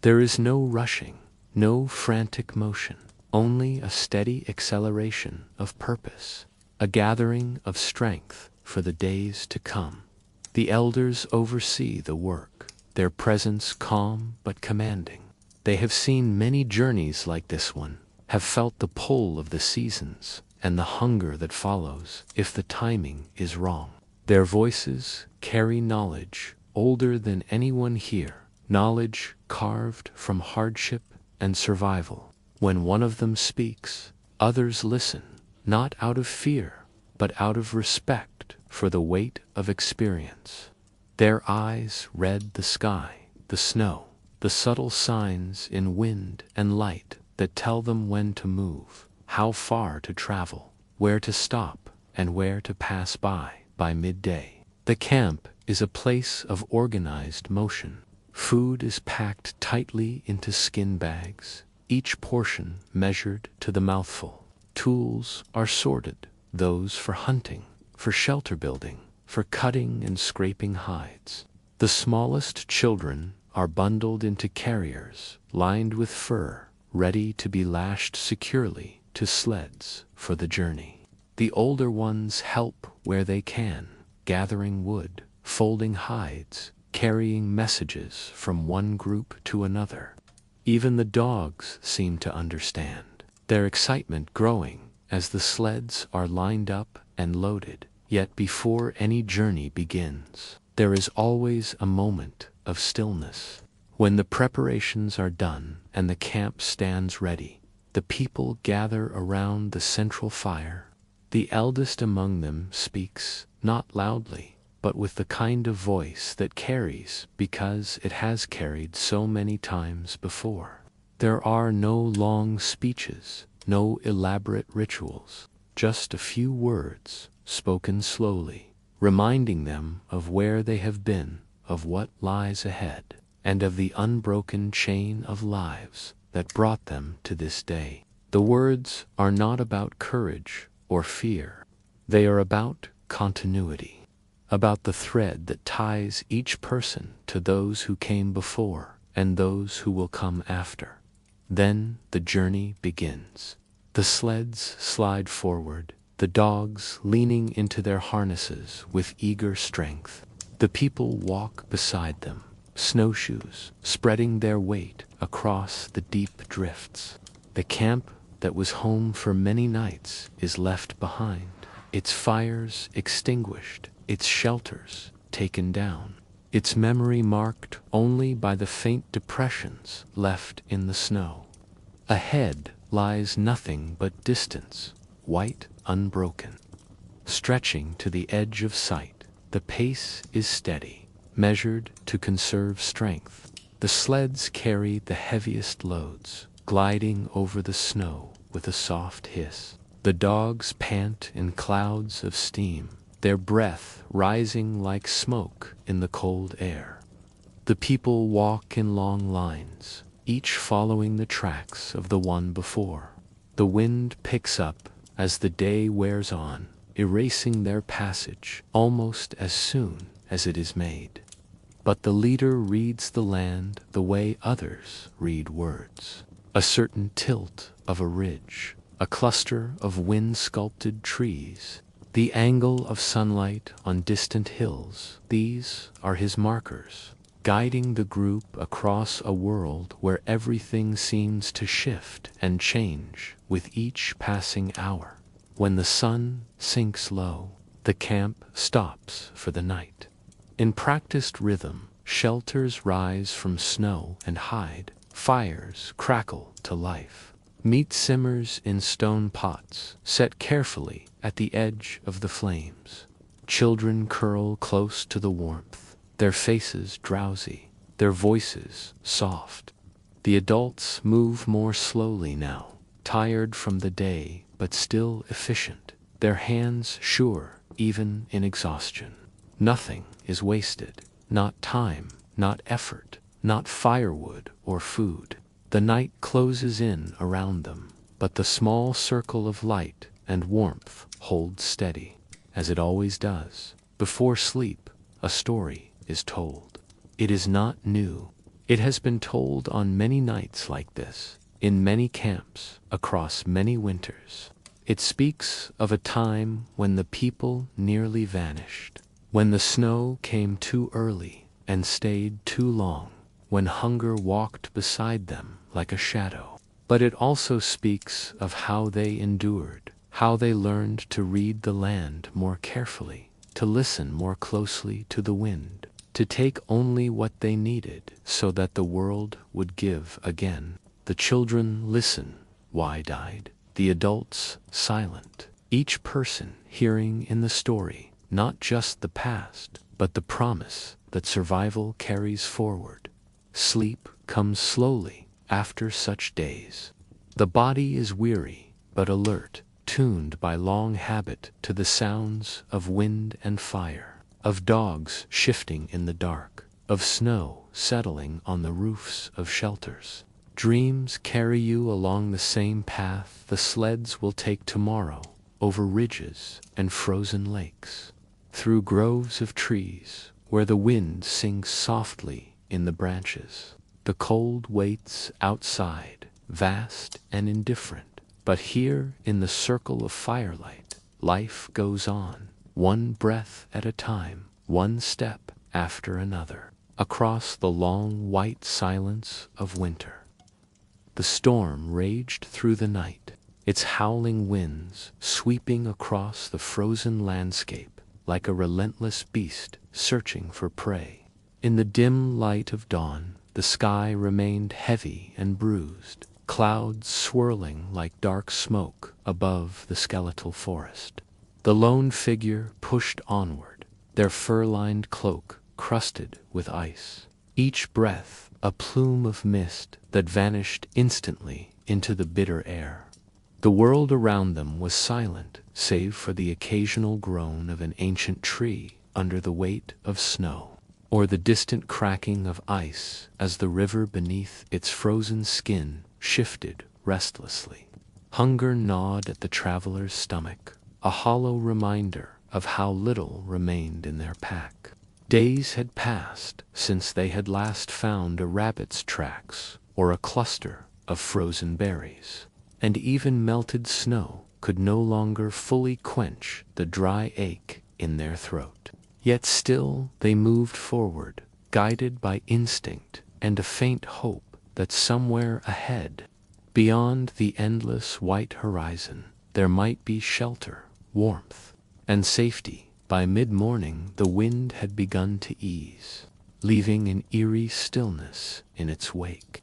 There is no rushing, no frantic motion, only a steady acceleration of purpose, a gathering of strength for the days to come. The elders oversee the work, their presence calm but commanding. They have seen many journeys like this one, have felt the pull of the seasons and the hunger that follows if the timing is wrong. Their voices carry knowledge older than anyone here, knowledge carved from hardship and survival. When one of them speaks, others listen, not out of fear, but out of respect for the weight of experience. Their eyes read the sky, the snow, the subtle signs in wind and light that tell them when to move, how far to travel, where to stop, and where to pass by midday. The camp is a place of organized motion. Food is packed tightly into skin bags, each portion measured to the mouthful. Tools are sorted, those for hunting, for shelter building, for cutting and scraping hides. The smallest children are bundled into carriers lined with fur, ready to be lashed securely to sleds for the journey. The older ones help where they can, gathering wood, folding hides, carrying messages from one group to another. Even the dogs seem to understand, their excitement growing as the sleds are lined up and loaded. Yet before any journey begins, there is always a moment of stillness. When the preparations are done and the camp stands ready, the people gather around the central fire. The eldest among them speaks, not loudly, but with the kind of voice that carries because it has carried so many times before. There are no long speeches, no elaborate rituals, just a few words spoken slowly, reminding them of where they have been, of what lies ahead, and of the unbroken chain of lives that brought them to this day. The words are not about courage or fear. They are about continuity, about the thread that ties each person to those who came before and those who will come after. Then the journey begins. The sleds slide forward, the dogs leaning into their harnesses with eager strength. The people walk beside them, snowshoes spreading their weight across the deep drifts. The camp that was home for many nights is left behind, its fires extinguished, its shelters taken down, its memory marked only by the faint depressions left in the snow. Ahead lies nothing but distance, white, unbroken. Stretching to the edge of sight, the pace is steady, measured to conserve strength. The sleds carry the heaviest loads, gliding over the snow with a soft hiss. The dogs pant in clouds of steam, their breath rising like smoke in the cold air. The people walk in long lines, each following the tracks of the one before. The wind picks up as the day wears on, erasing their passage almost as soon as it is made. But the leader reads the land the way others read words. A certain tilt of a ridge, a cluster of wind-sculpted trees, the angle of sunlight on distant hills, these are his markers, guiding the group across a world where everything seems to shift and change with each passing hour. When the sun sinks low, the camp stops for the night. In practiced rhythm, shelters rise from snow and hide, fires crackle to life. Meat simmers in stone pots, set carefully at the edge of the flames. Children curl close to the warmth, their faces drowsy, their voices soft. The adults move more slowly now, tired from the day but still efficient, their hands sure even in exhaustion. Nothing is wasted, not time, not effort, not firewood or food. The night closes in around them, but the small circle of light and warmth holds steady, as it always does. Before sleep, a story is told. It is not new. It has been told on many nights like this, in many camps, across many winters. It speaks of a time when the people nearly vanished, when the snow came too early and stayed too long, when hunger walked beside them like a shadow. But it also speaks of how they endured, how they learned to read the land more carefully, to listen more closely to the wind, to take only what they needed so that the world would give again. The children listen, wide-eyed, the adults silent, each person hearing in the story not just the past, but the promise that survival carries forward. Sleep comes slowly after such days. The body is weary but alert, tuned by long habit to the sounds of wind and fire, of dogs shifting in the dark, of snow settling on the roofs of shelters. Dreams carry you along the same path the sleds will take tomorrow, over ridges and frozen lakes, through groves of trees where the wind sings softly in the branches. The cold waits outside, vast and indifferent, but here in the circle of firelight, life goes on, one breath at a time, one step after another, across the long white silence of winter. The storm raged through the night, its howling winds sweeping across the frozen landscape like a relentless beast searching for prey. In the dim light of dawn, the sky remained heavy and bruised, clouds swirling like dark smoke above the skeletal forest. The lone figure pushed onward, their fur-lined cloak crusted with ice, each breath a plume of mist that vanished instantly into the bitter air. The world around them was silent, save for the occasional groan of an ancient tree under the weight of snow, or the distant cracking of ice as the river beneath its frozen skin shifted restlessly. Hunger gnawed at the traveler's stomach, a hollow reminder of how little remained in their pack. Days had passed since they had last found a rabbit's tracks or a cluster of frozen berries, and even melted snow could no longer fully quench the dry ache in their throat. Yet still they moved forward, guided by instinct and a faint hope that somewhere ahead, beyond the endless white horizon, there might be shelter, warmth, and safety. By mid-morning the wind had begun to ease, leaving an eerie stillness in its wake.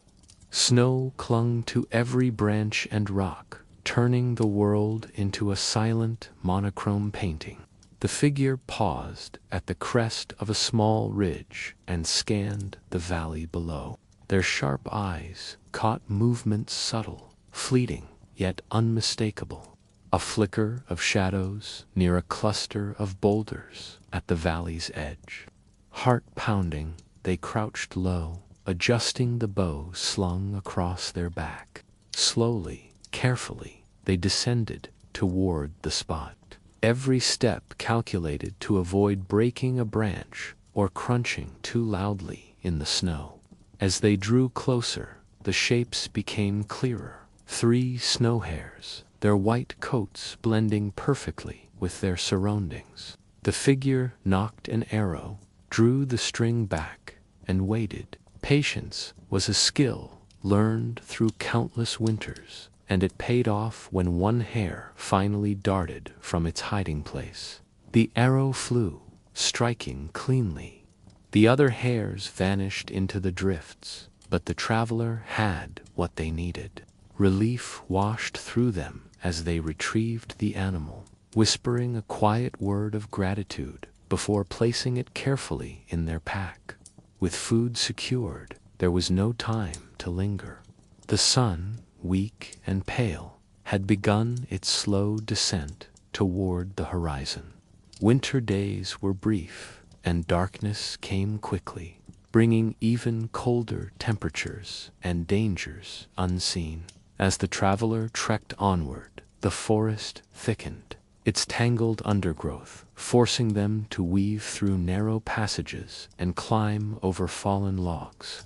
Snow clung to every branch and rock, turning the world into a silent, monochrome painting. The figure paused at the crest of a small ridge and scanned the valley below. Their sharp eyes caught movements subtle, fleeting, yet unmistakable. A flicker of shadows near a cluster of boulders at the valley's edge. Heart pounding, they crouched low, adjusting the bow slung across their back. Slowly, carefully, they descended toward the spot, every step calculated to avoid breaking a branch or crunching too loudly in the snow. As they drew closer, the shapes became clearer. 3 snow hares, their white coats blending perfectly with their surroundings. The figure nocked an arrow, drew the string back, and waited. Patience was a skill learned through countless winters, and it paid off when one hare finally darted from its hiding place. The arrow flew, striking cleanly. The other hares vanished into the drifts, but the traveler had what they needed. Relief washed through them as they retrieved the animal, whispering a quiet word of gratitude before placing it carefully in their pack. With food secured, there was no time to linger. The sun, weak and pale, had begun its slow descent toward the horizon. Winter days were brief, and darkness came quickly, bringing even colder temperatures and dangers unseen. As the traveler trekked onward, the forest thickened, its tangled undergrowth forcing them to weave through narrow passages and climb over fallen logs.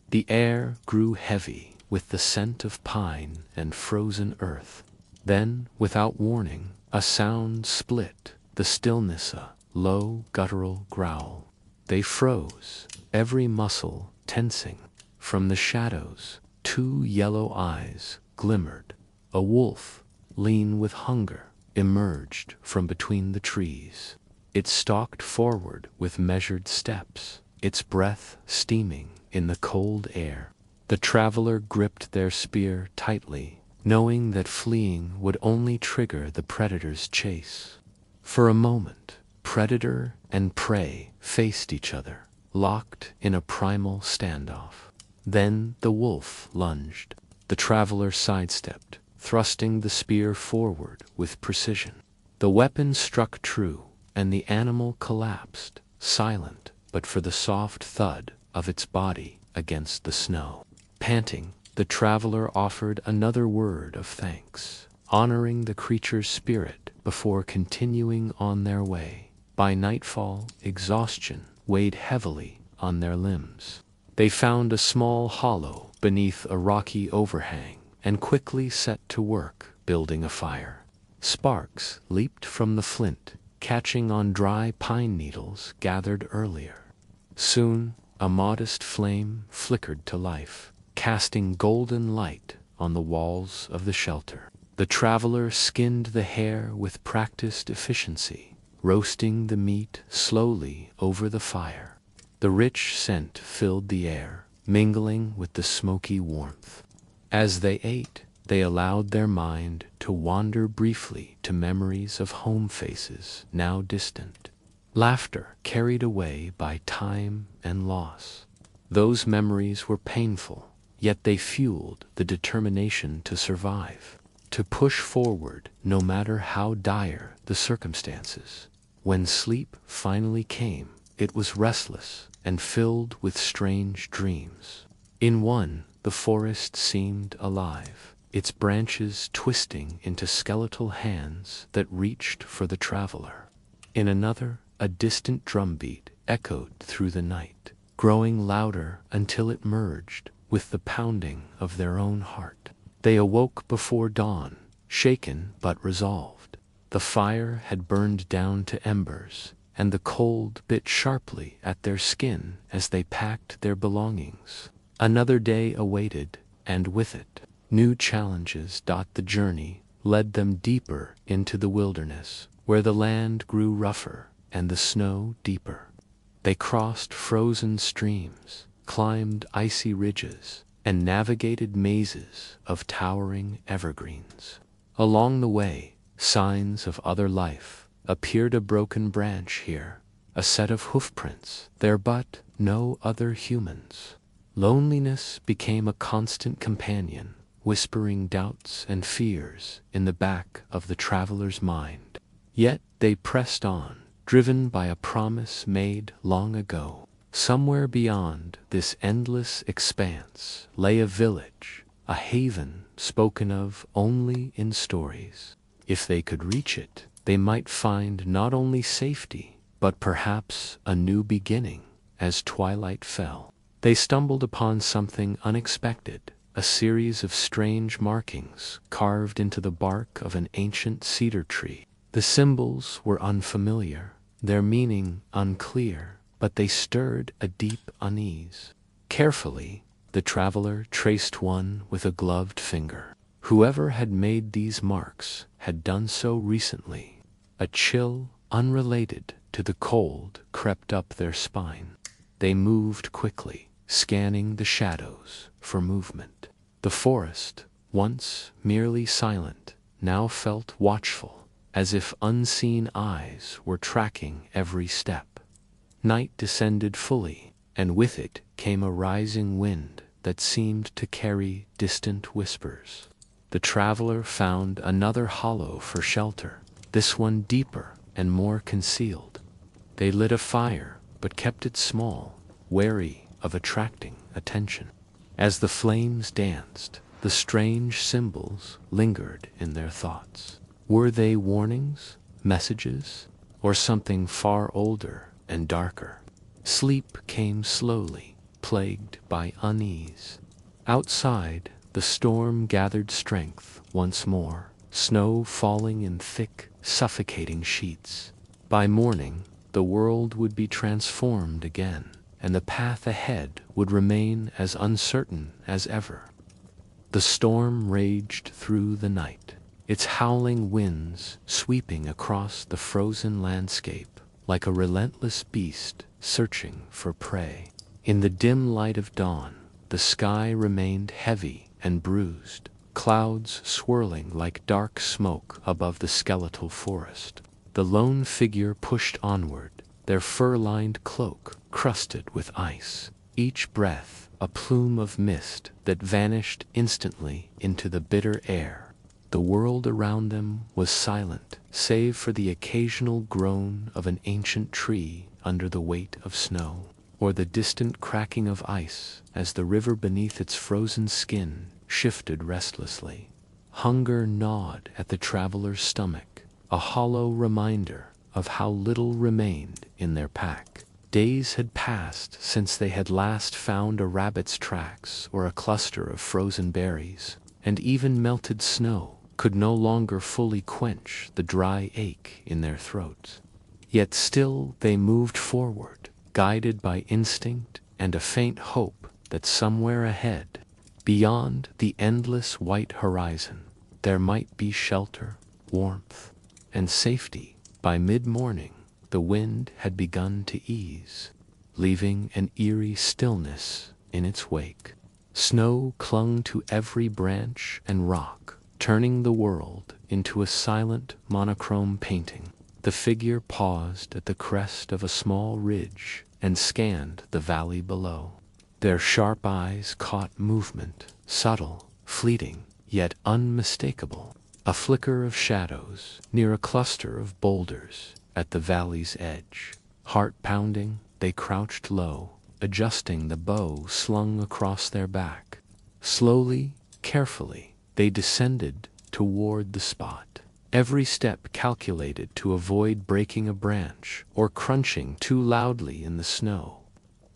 The air grew heavy with the scent of pine and frozen earth. Then, without warning, a sound split the stillness, a low, guttural growl. They froze, every muscle tensing. From the shadows, two yellow eyes glimmered. A wolf, lean with hunger, emerged from between the trees. It stalked forward with measured steps, its breath steaming in the cold air. The traveler gripped their spear tightly, knowing that fleeing would only trigger the predator's chase. For a moment, predator and prey faced each other, locked in a primal standoff. Then the wolf lunged. The traveler sidestepped, thrusting the spear forward with precision. The weapon struck true, and the animal collapsed, silent but for the soft thud of its body against the snow. Panting, the traveler offered another word of thanks, honoring the creature's spirit before continuing on their way. By nightfall, exhaustion weighed heavily on their limbs. They found a small hollow beneath a rocky overhang and quickly set to work building a fire. Sparks leaped from the flint, catching on dry pine needles gathered earlier. Soon, a modest flame flickered to life, casting golden light on the walls of the shelter. The traveler skinned the hare with practiced efficiency, roasting the meat slowly over the fire. The rich scent filled the air, mingling with the smoky warmth. As they ate, they allowed their mind to wander briefly to memories of home faces now distant. Laughter carried away by time and loss. Those memories were painful, yet they fueled the determination to survive, to push forward no matter how dire the circumstances. When sleep finally came, it was restless and filled with strange dreams. In one, the forest seemed alive, its branches twisting into skeletal hands that reached for the traveler. In another, a distant drumbeat echoed through the night, growing louder until it merged with the pounding of their own heart. They awoke before dawn, shaken but resolved. The fire had burned down to embers, and the cold bit sharply at their skin as they packed their belongings. Another day awaited, and with it, new challenges. The journey led them deeper into the wilderness, where the land grew rougher and the snow deeper. They crossed frozen streams, climbed icy ridges, and navigated mazes of towering evergreens. Along the way, signs of other life appeared. A broken branch here, a set of hoofprints there, but no other humans. Loneliness became a constant companion, whispering doubts and fears in the back of the traveler's mind. Yet they pressed on, driven by a promise made long ago. Somewhere beyond this endless expanse lay a village, a haven spoken of only in stories. If they could reach it, they might find not only safety, but perhaps a new beginning. As twilight fell, they stumbled upon something unexpected, a series of strange markings carved into the bark of an ancient cedar tree. The symbols were unfamiliar, their meaning unclear, but they stirred a deep unease. Carefully, the traveler traced one with a gloved finger. Whoever had made these marks had done so recently. A chill, unrelated to the cold, crept up their spine. They moved quickly, scanning the shadows for movement. The forest, once merely silent, now felt watchful, as if unseen eyes were tracking every step. Night descended fully, and with it came a rising wind that seemed to carry distant whispers. The traveler found another hollow for shelter, this one deeper and more concealed. They lit a fire, but kept it small, wary of attracting attention. As the flames danced, the strange symbols lingered in their thoughts. Were they warnings, Messages? Or something far older and darker? Sleep came slowly, plagued by unease. Outside, the storm gathered strength once more, snow falling in thick, suffocating sheets. By morning, the world would be transformed again, and the path ahead would remain as uncertain as ever. The storm raged through the night, its howling winds sweeping across the frozen landscape like a relentless beast searching for prey. In the dim light of dawn, the sky remained heavy and bruised, clouds swirling like dark smoke above the skeletal forest. The lone figure pushed onward, their fur-lined cloak crusted with ice, each breath a plume of mist that vanished instantly into the bitter air. The world around them was silent, save for the occasional groan of an ancient tree under the weight of snow, or the distant cracking of ice as the river beneath its frozen skin shifted restlessly. Hunger gnawed at the traveler's stomach, a hollow reminder of how little remained in their pack. Days had passed since they had last found a rabbit's tracks or a cluster of frozen berries, and even melted snow could no longer fully quench the dry ache in their throats. Yet still they moved forward, guided by instinct and a faint hope that somewhere ahead, beyond the endless white horizon, there might be shelter, warmth, and safety. By mid-morning, the wind had begun to ease, leaving an eerie stillness in its wake. Snow clung to every branch and rock, turning the world into a silent, monochrome painting. The figure paused at the crest of a small ridge and scanned the valley below. Their sharp eyes caught movement, subtle, fleeting, yet unmistakable. A flicker of shadows near a cluster of boulders at the valley's edge. Heart-pounding, they crouched low, adjusting the bow slung across their back. Slowly, carefully, they descended toward the spot, every step calculated to avoid breaking a branch or crunching too loudly in the snow.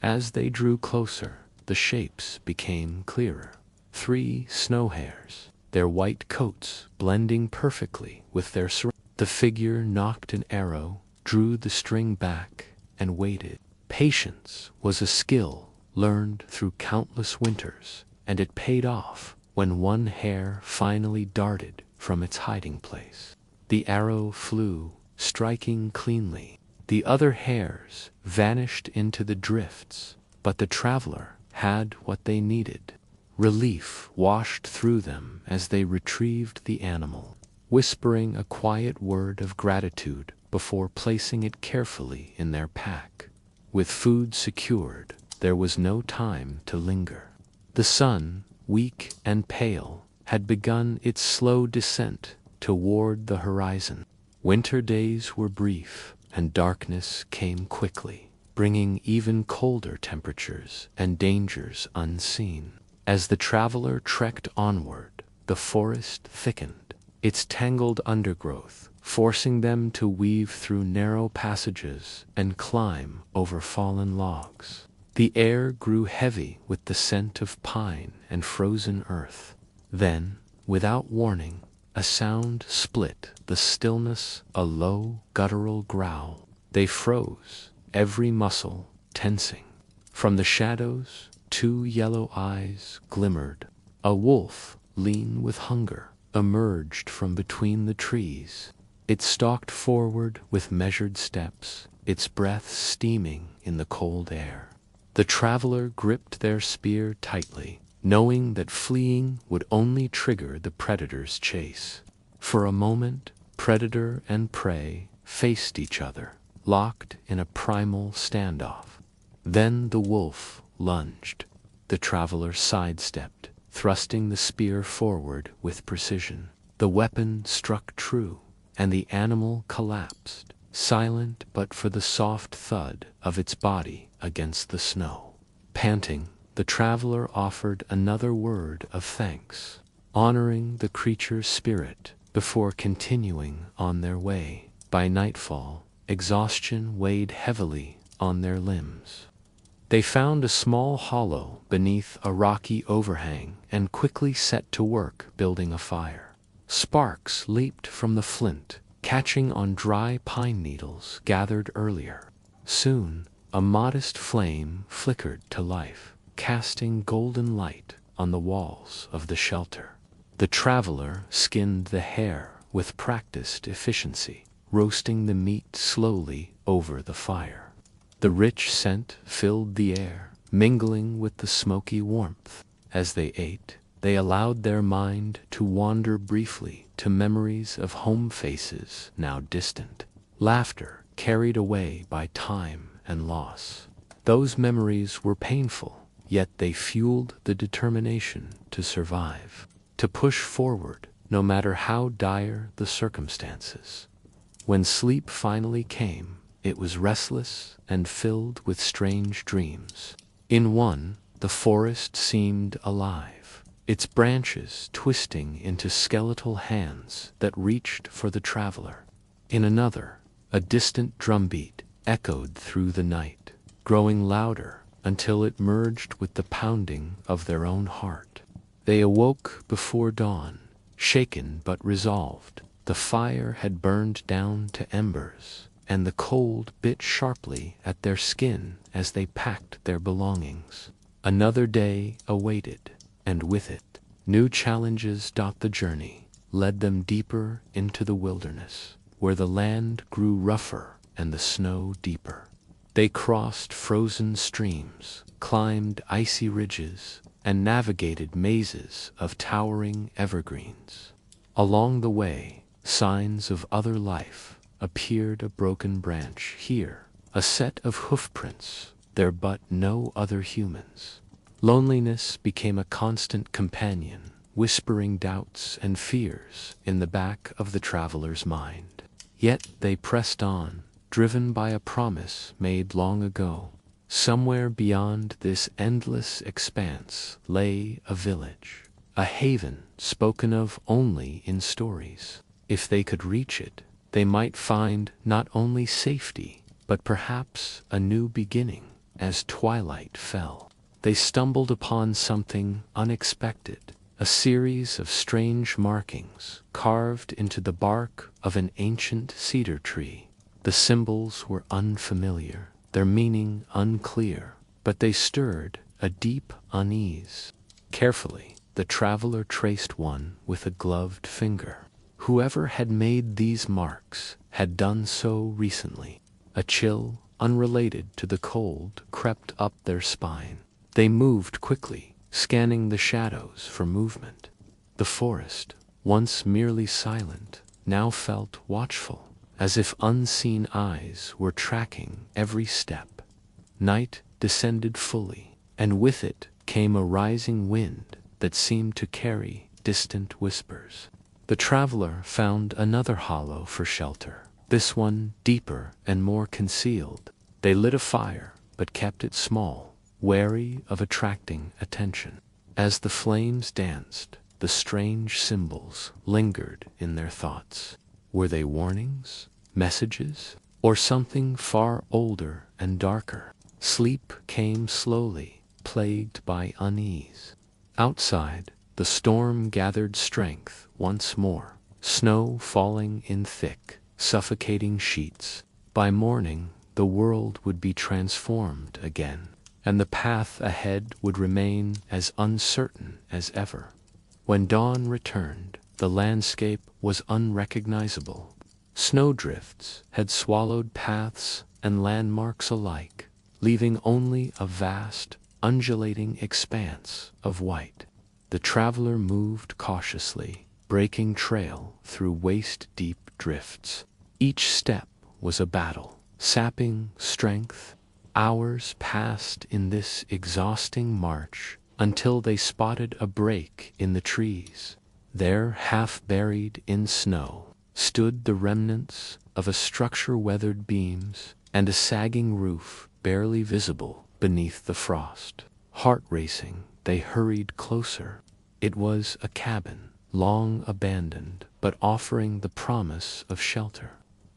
As they drew closer, the shapes became clearer. 3 snow hares, their white coats blending perfectly with their surroundings. The figure nocked an arrow, drew the string back, and waited. Patience was a skill learned through countless winters, and it paid off when one hare finally darted from its hiding place. The arrow flew, striking cleanly. The other hares vanished into the drifts, but the traveler had what they needed. Relief washed through them as they retrieved the animal, whispering a quiet word of gratitude before placing it carefully in their pack. With food secured, there was no time to linger. The sun, weak and pale, had begun its slow descent toward the horizon. Winter days were brief, and darkness came quickly, bringing even colder temperatures and dangers unseen. As the traveler trekked onward, the forest thickened, its tangled undergrowth forcing them to weave through narrow passages and climb over fallen logs. The air grew heavy with the scent of pine and frozen earth. Then, without warning, a sound split the stillness, a low, guttural growl. They froze, every muscle tensing. From the shadows, 2 yellow eyes glimmered. A wolf, lean with hunger, emerged from between the trees. It stalked forward with measured steps, its breath steaming in the cold air. The traveler gripped their spear tightly, knowing that fleeing would only trigger the predator's chase. For a moment, predator and prey faced each other, locked in a primal standoff. Then the wolf lunged. The traveler sidestepped, thrusting the spear forward with precision. The weapon struck true, and the animal collapsed, silent but for the soft thud of its body against the snow. Panting, the traveler offered another word of thanks, honoring the creature's spirit before continuing on their way. By nightfall, exhaustion weighed heavily on their limbs. They found a small hollow beneath a rocky overhang and quickly set to work building a fire. Sparks leaped from the flint, catching on dry pine needles gathered earlier. Soon, a modest flame flickered to life, casting golden light on the walls of the shelter. The traveler skinned the hare with practiced efficiency, roasting the meat slowly over the fire. The rich scent filled the air, mingling with the smoky warmth. As they ate, they allowed their mind to wander briefly to memories of home faces now distant, laughter carried away by time and loss. Those memories were painful, yet they fueled the determination to survive, to push forward no matter how dire the circumstances. When sleep finally came, it was restless and filled with strange dreams. In one, the forest seemed alive, its branches twisting into skeletal hands that reached for the traveler. In another, a distant drumbeat echoed through the night, growing louder until it merged with the pounding of their own heart. They awoke before dawn, shaken but resolved. The fire had burned down to embers, and the cold bit sharply at their skin as they packed their belongings. Another day awaited, and with it, new challenges dot the journey, led them deeper into the wilderness, where the land grew rougher and the snow deeper. They crossed frozen streams, climbed icy ridges, and navigated mazes of towering evergreens. Along the way, signs of other life appeared, a broken branch here, a set of hoofprints, there but no other humans. Loneliness became a constant companion, whispering doubts and fears in the back of the traveler's mind. Yet they pressed on, driven by a promise made long ago. Somewhere beyond this endless expanse lay a village, a haven spoken of only in stories. If they could reach it, they might find not only safety, but perhaps a new beginning. As twilight fell, they stumbled upon something unexpected, a series of strange markings carved into the bark of an ancient cedar tree. The symbols were unfamiliar, their meaning unclear, but they stirred a deep unease. Carefully, the traveler traced one with a gloved finger. Whoever had made these marks had done so recently. A chill, unrelated to the cold, crept up their spine. They moved quickly, scanning the shadows for movement. The forest, once merely silent, now felt watchful, as if unseen eyes were tracking every step. Night descended fully, and with it came a rising wind that seemed to carry distant whispers. The traveler found another hollow for shelter, this one deeper and more concealed. They lit a fire, but kept it small, wary of attracting attention. As the flames danced, the strange symbols lingered in their thoughts. Were they warnings, messages, or something far older and darker? Sleep came slowly, plagued by unease. Outside, the storm gathered strength once more, snow falling in thick, suffocating sheets. By morning, the world would be transformed again, and the path ahead would remain as uncertain as ever. When dawn returned, the landscape was unrecognizable. Snowdrifts had swallowed paths and landmarks alike, leaving only a vast, undulating expanse of white. The traveler moved cautiously, breaking trail through waist-deep drifts. Each step was a battle, sapping strength. Hours passed in this exhausting march until they spotted a break in the trees. There, half buried in snow, stood the remnants of a structure, weathered beams, and a sagging roof barely visible beneath the frost. Heart racing, they hurried closer. It was a cabin, long abandoned, but offering the promise of shelter.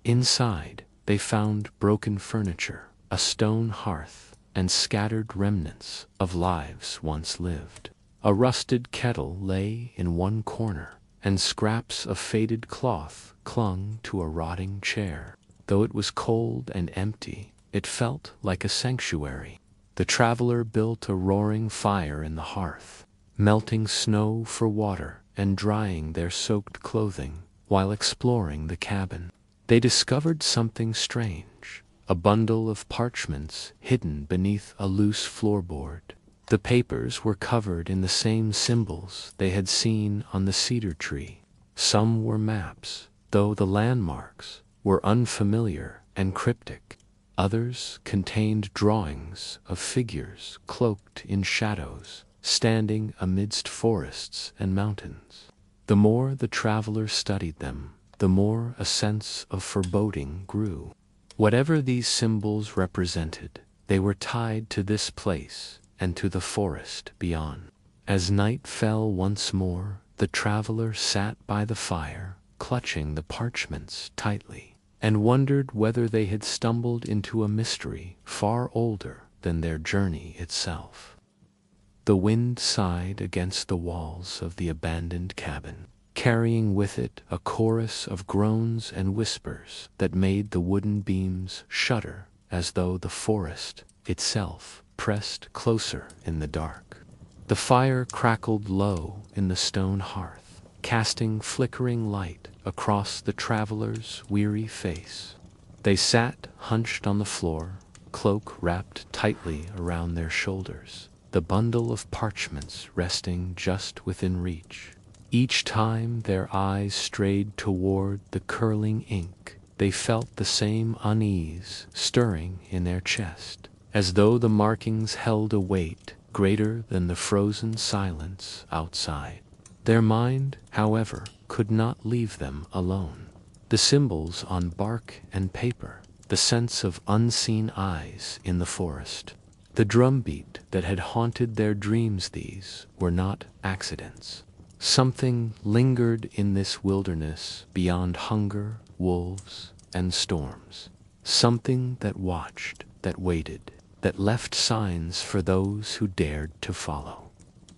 Inside, they found broken furniture, a stone hearth, and scattered remnants of lives once lived. A rusted kettle lay in one corner, and scraps of faded cloth clung to a rotting chair. Though it was cold and empty, it felt like a sanctuary. The traveler built a roaring fire in the hearth, melting snow for water and drying their soaked clothing while exploring the cabin. They discovered something strange, a bundle of parchments hidden beneath a loose floorboard. The papers were covered in the same symbols they had seen on the cedar tree. Some were maps, though the landmarks were unfamiliar and cryptic. Others contained drawings of figures cloaked in shadows, standing amidst forests and mountains. The more the traveler studied them, the more a sense of foreboding grew. Whatever these symbols represented, they were tied to this place and to the forest beyond. As night fell once more, the traveler sat by the fire, clutching the parchments tightly, and wondered whether they had stumbled into a mystery far older than their journey itself. The wind sighed against the walls of the abandoned cabin, carrying with it a chorus of groans and whispers that made the wooden beams shudder as though the forest itself pressed closer in the dark. The fire crackled low in the stone hearth, casting flickering light across the traveler's weary face. They sat hunched on the floor, cloak wrapped tightly around their shoulders, the bundle of parchments resting just within reach. Each time their eyes strayed toward the curling ink, they felt the same unease stirring in their chest, as though the markings held a weight greater than the frozen silence outside. Their mind, however, could not leave them alone. The symbols on bark and paper, the sense of unseen eyes in the forest, the drumbeat that had haunted their dreams, these were not accidents. Something lingered in this wilderness beyond hunger, wolves, and storms. Something that watched, that waited, that left signs for those who dared to follow.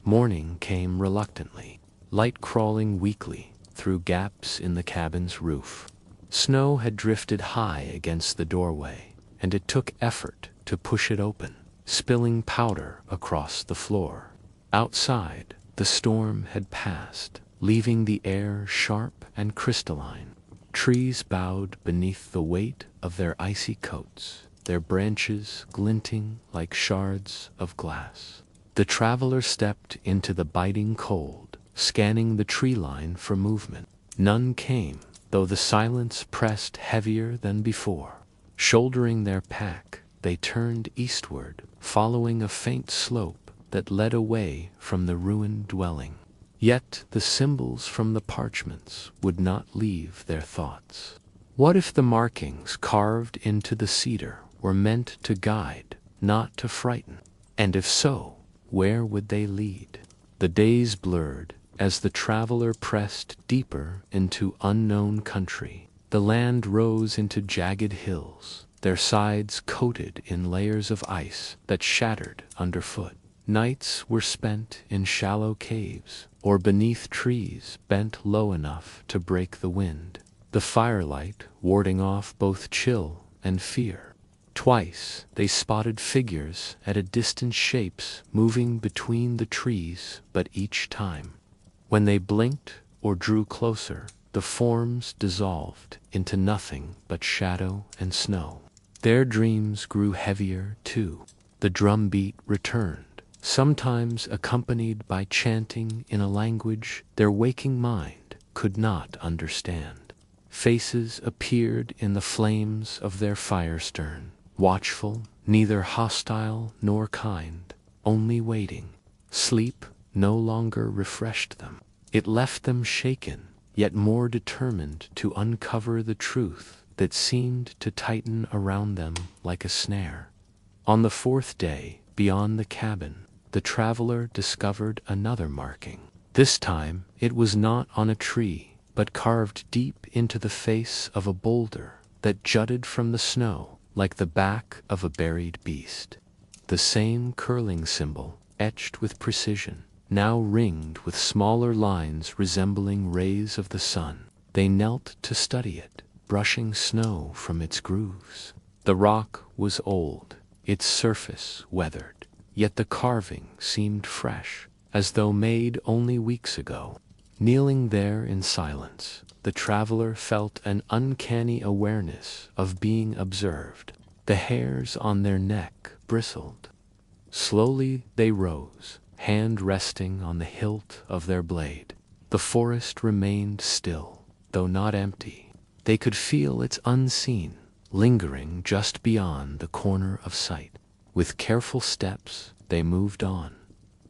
Morning came reluctantly, light crawling weakly through gaps in the cabin's roof. Snow had drifted high against the doorway, and it took effort to push it open, spilling powder across the floor. Outside, the storm had passed, leaving the air sharp and crystalline. Trees bowed beneath the weight of their icy coats, their branches glinting like shards of glass. The traveler stepped into the biting cold, scanning the tree line for movement. None came, though the silence pressed heavier than before. Shouldering their pack, they turned eastward, following a faint slope that led away from the ruined dwelling. Yet the symbols from the parchments would not leave their thoughts. What if the markings carved into the cedar were meant to guide, not to frighten? And if so, where would they lead? The days blurred as the traveler pressed deeper into unknown country. The land rose into jagged hills, their sides coated in layers of ice that shattered underfoot. Nights were spent in shallow caves or beneath trees bent low enough to break the wind, the firelight warding off both chill and fear. Twice they spotted figures at a distance, shapes moving between the trees, but each time, when they blinked or drew closer, the forms dissolved into nothing but shadow and snow. Their dreams grew heavier too. The drumbeat returned, sometimes accompanied by chanting in a language their waking mind could not understand. Faces appeared in the flames of their fire stern, watchful, neither hostile nor kind, only waiting. Sleep no longer refreshed them. It left them shaken, yet more determined to uncover the truth that seemed to tighten around them like a snare. On the fourth day, beyond the cabin, the traveler discovered another marking. This time, it was not on a tree, but carved deep into the face of a boulder that jutted from the snow like the back of a buried beast. The same curling symbol, etched with precision, now ringed with smaller lines resembling rays of the sun. They knelt to study it, brushing snow from its grooves. The rock was old, its surface weathered, yet the carving seemed fresh, as though made only weeks ago. Kneeling there in silence, the traveler felt an uncanny awareness of being observed. The hairs on their neck bristled. Slowly they rose, hand resting on the hilt of their blade. The forest remained still, though not empty. They could feel its unseen, lingering just beyond the corner of sight. With careful steps, they moved on.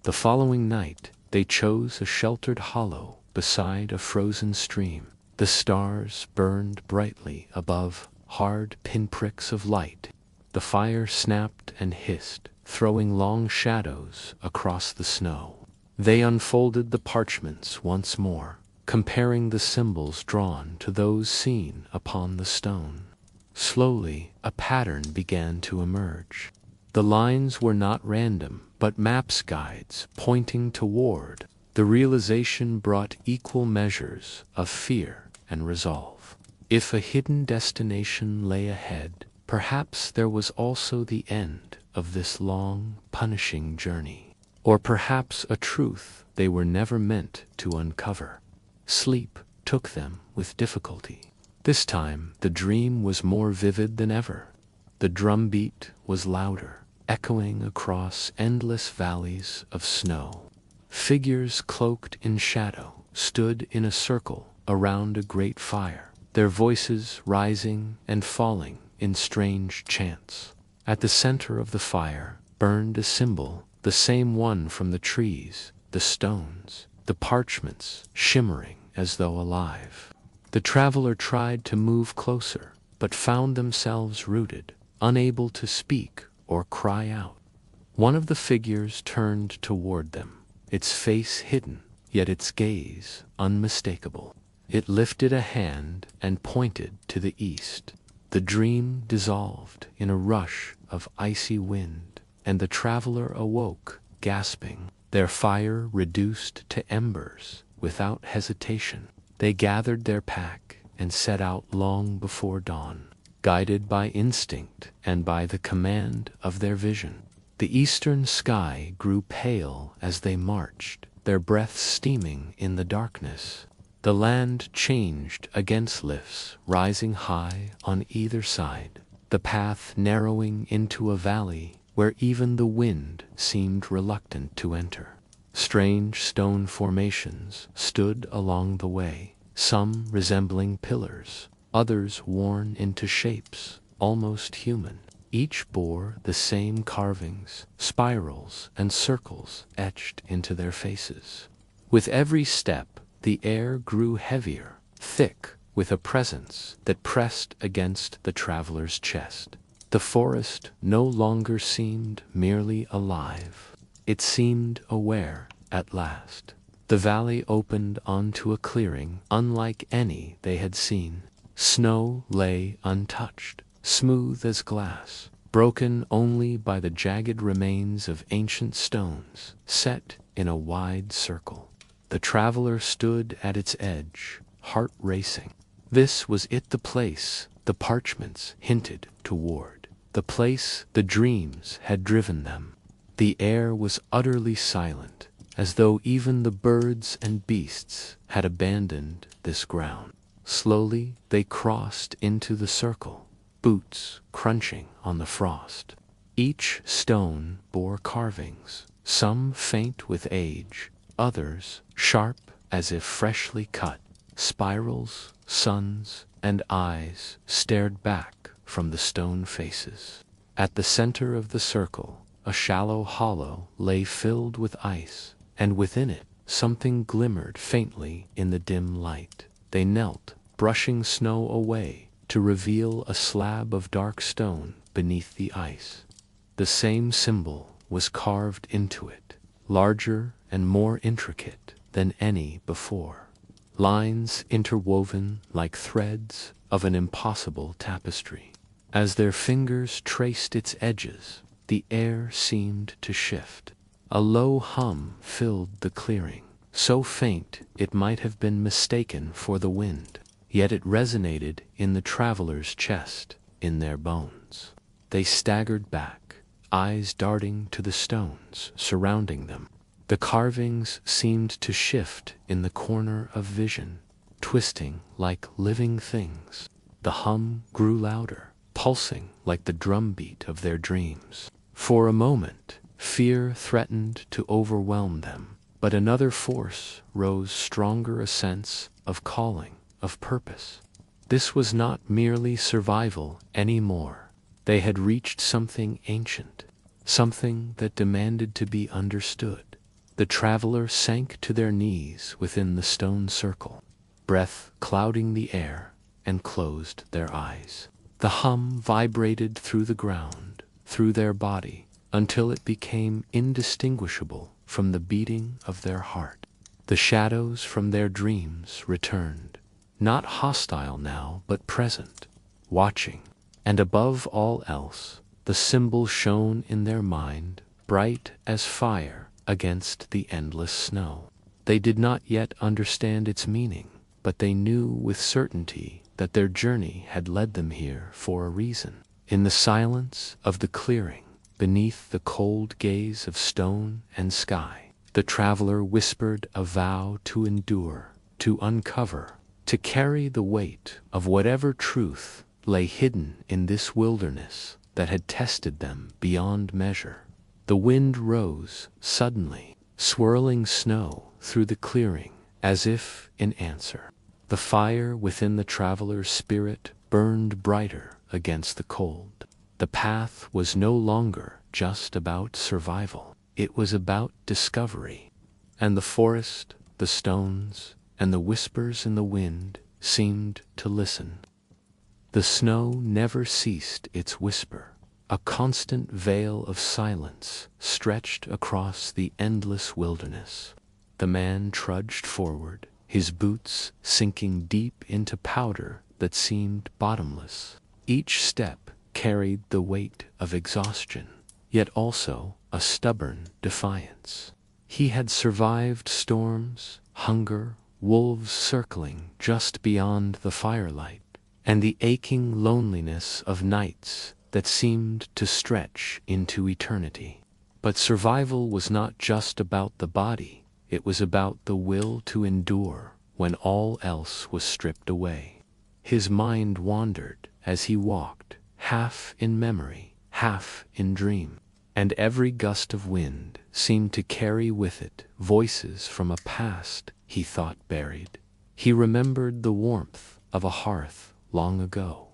The following night, they chose a sheltered hollow beside a frozen stream. The stars burned brightly above, hard pinpricks of light. The fire snapped and hissed, throwing long shadows across the snow. They unfolded the parchments once more, comparing the symbols drawn to those seen upon the stone. Slowly, a pattern began to emerge. The lines were not random, but maps guides pointing toward. The realization brought equal measures of fear and resolve. If a hidden destination lay ahead, perhaps there was also the end of this long, punishing journey. Or perhaps a truth they were never meant to uncover. Sleep took them with difficulty. This time, the dream was more vivid than ever. The drumbeat was louder, echoing across endless valleys of snow. Figures cloaked in shadow stood in a circle around a great fire, their voices rising and falling in strange chants. At the center of the fire burned a symbol, the same one from the trees, the stones, the parchments shimmering as though alive. The traveler tried to move closer, but found themselves rooted, unable to speak or cry out. One of the figures turned toward them, its face hidden, yet its gaze unmistakable. It lifted a hand and pointed to the east. The dream dissolved in a rush of icy wind, and the traveler awoke, gasping, their fire reduced to embers. Without hesitation, they gathered their pack and set out long before dawn, guided by instinct and by the command of their vision. The eastern sky grew pale as they marched, their breaths steaming in the darkness. The land changed against lifts rising high on either side, the path narrowing into a valley where even the wind seemed reluctant to enter. Strange stone formations stood along the way, some resembling pillars, others worn into shapes almost human. Each bore the same carvings, spirals, and circles etched into their faces. With every step, the air grew heavier, thick with a presence that pressed against the traveler's chest. The forest no longer seemed merely alive. It seemed aware at last. The valley opened onto a clearing unlike any they had seen. Snow lay untouched, smooth as glass, broken only by the jagged remains of ancient stones set in a wide circle. The traveler stood at its edge, heart racing. This was it, the place the parchments hinted toward, the place the dreams had driven them. The air was utterly silent, as though even the birds and beasts had abandoned this ground. Slowly they crossed into the circle, boots crunching on the frost. Each stone bore carvings, some faint with age, others sharp as if freshly cut. Spirals, suns, and eyes stared back from the stone faces. At the center of the circle, a shallow hollow lay filled with ice, and within it something glimmered faintly in the dim light. They knelt, brushing snow away, to reveal a slab of dark stone beneath the ice. The same symbol was carved into it, larger and more intricate than any before. Lines interwoven like threads of an impossible tapestry. As their fingers traced its edges, the air seemed to shift. A low hum filled the clearing, so faint it might have been mistaken for the wind. Yet it resonated in the traveler's chest, in their bones. They staggered back, eyes darting to the stones surrounding them. The carvings seemed to shift in the corner of vision, twisting like living things. The hum grew louder, pulsing like the drumbeat of their dreams. For a moment, fear threatened to overwhelm them, but another force rose stronger, a sense of calling, of purpose. This was not merely survival anymore. They had reached something ancient, something that demanded to be understood. The traveler sank to their knees within the stone circle, breath clouding the air, and closed their eyes. The hum vibrated through the ground, through their body, until it became indistinguishable from the beating of their heart. The shadows from their dreams returned, not hostile now, but present, watching. And above all else, the symbol shone in their mind, bright as fire against the endless snow. They did not yet understand its meaning, but they knew with certainty that their journey had led them here for a reason. In the silence of the clearing, beneath the cold gaze of stone and sky, the traveler whispered a vow to endure, to uncover, to carry the weight of whatever truth lay hidden in this wilderness that had tested them beyond measure. The wind rose suddenly, swirling snow through the clearing as if in answer. The fire within the traveler's spirit burned brighter against the cold. The path was no longer just about survival. It was about discovery. And the forest, the stones, and the whispers in the wind seemed to listen. The snow never ceased its whisper. A constant veil of silence stretched across the endless wilderness. The man trudged forward, his boots sinking deep into powder that seemed bottomless. Each step carried the weight of exhaustion, yet also a stubborn defiance. He had survived storms, hunger, wolves circling just beyond the firelight, and the aching loneliness of nights that seemed to stretch into eternity. But survival was not just about the body, it was about the will to endure when all else was stripped away. His mind wandered as he walked, half in memory, half in dream, and every gust of wind seemed to carry with it voices from a past he thought buried. He remembered the warmth of a hearth long ago,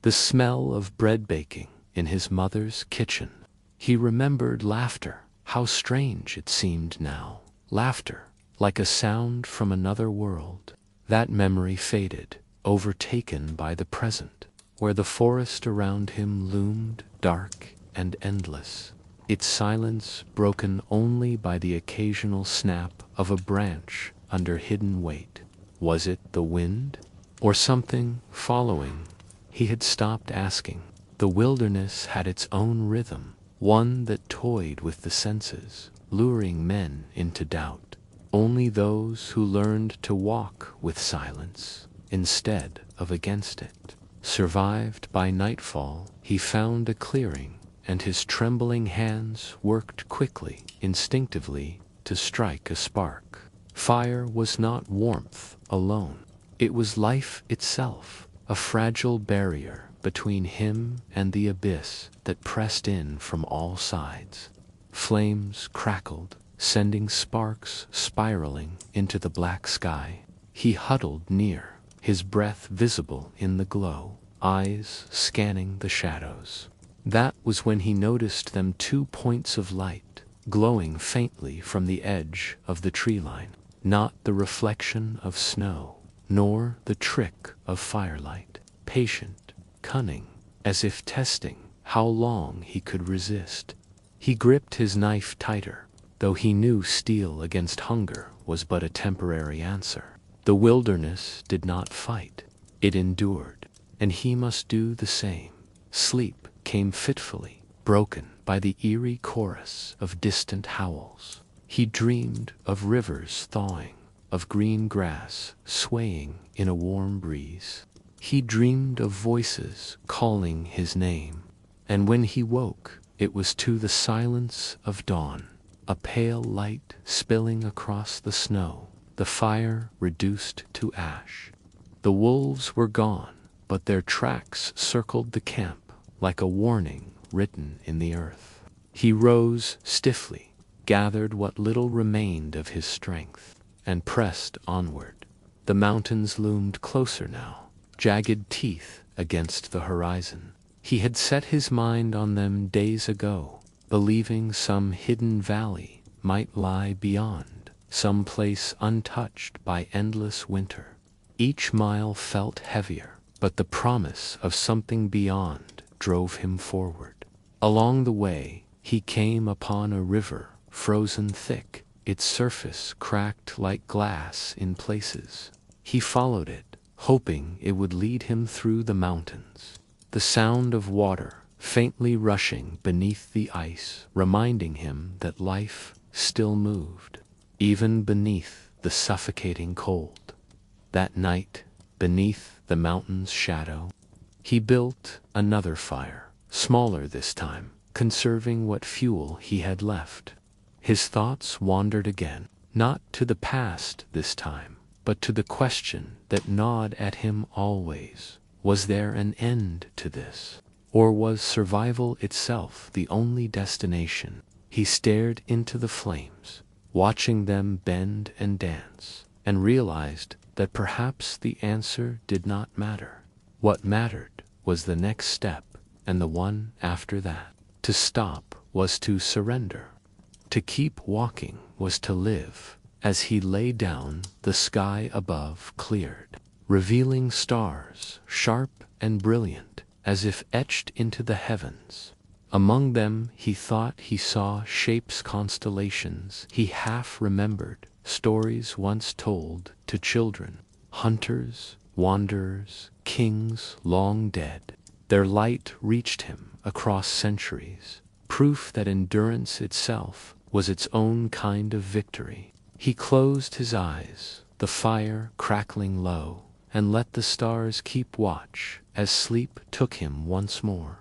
the smell of bread baking in his mother's kitchen. He remembered laughter, how strange it seemed now. Laughter, like a sound from another world. That memory faded, overtaken by the present, where the forest around him loomed dark and endless, its silence broken only by the occasional snap of a branch under hidden weight. Was it the wind? Or something following? He had stopped asking. The wilderness had its own rhythm, one that toyed with the senses, luring men into doubt. Only those who learned to walk with silence instead of against it survived. By nightfall, he found a clearing, and his trembling hands worked quickly, instinctively, to strike a spark. Fire was not warmth alone. It was life itself, a fragile barrier between him and the abyss that pressed in from all sides. Flames crackled, sending sparks spiraling into the black sky. He huddled near, his breath visible in the glow, eyes scanning the shadows. That was when he noticed them, 2 points of light, glowing faintly from the edge of the tree line. Not the reflection of snow, nor the trick of firelight. Patient, cunning, as if testing how long he could resist. He gripped his knife tighter, though he knew steel against hunger was but a temporary answer. The wilderness did not fight, it endured. and he must do the same. Sleep came fitfully, broken by the eerie chorus of distant howls. He dreamed of rivers thawing, of green grass swaying in a warm breeze. He dreamed of voices calling his name, and when he woke, it was to the silence of dawn, a pale light spilling across the snow, the fire reduced to ash. The wolves were gone, but their tracks circled the camp like a warning written in the earth. He rose stiffly, gathered what little remained of his strength, and pressed onward. The mountains loomed closer now, jagged teeth against the horizon. He had set his mind on them days ago, believing some hidden valley might lie beyond, some place untouched by endless winter. Each mile felt heavier, but the promise of something beyond drove him forward. Along the way, he came upon a river, frozen thick, its surface cracked like glass in places. He followed it, hoping it would lead him through the mountains. The sound of water, faintly rushing beneath the ice, reminding him that life still moved, even beneath the suffocating cold. That night, beneath the mountain's shadow, he built another fire, smaller this time, conserving what fuel he had left. His thoughts wandered again, not to the past this time, but to the question that gnawed at him always. Was there an end to this? Or was survival itself the only destination? He stared into the flames, watching them bend and dance, and realized that perhaps the answer did not matter. What mattered was the next step, and the one after that. To stop was to surrender. To keep walking was to live. As he lay down, the sky above cleared, revealing stars, sharp and brilliant, as if etched into the heavens. Among them he thought he saw shapes, constellations he half remembered, stories once told to children, hunters, wanderers, kings long dead. Their light reached him across centuries, proof that endurance itself was its own kind of victory. He closed his eyes, the fire crackling low, and let the stars keep watch as sleep took him once more.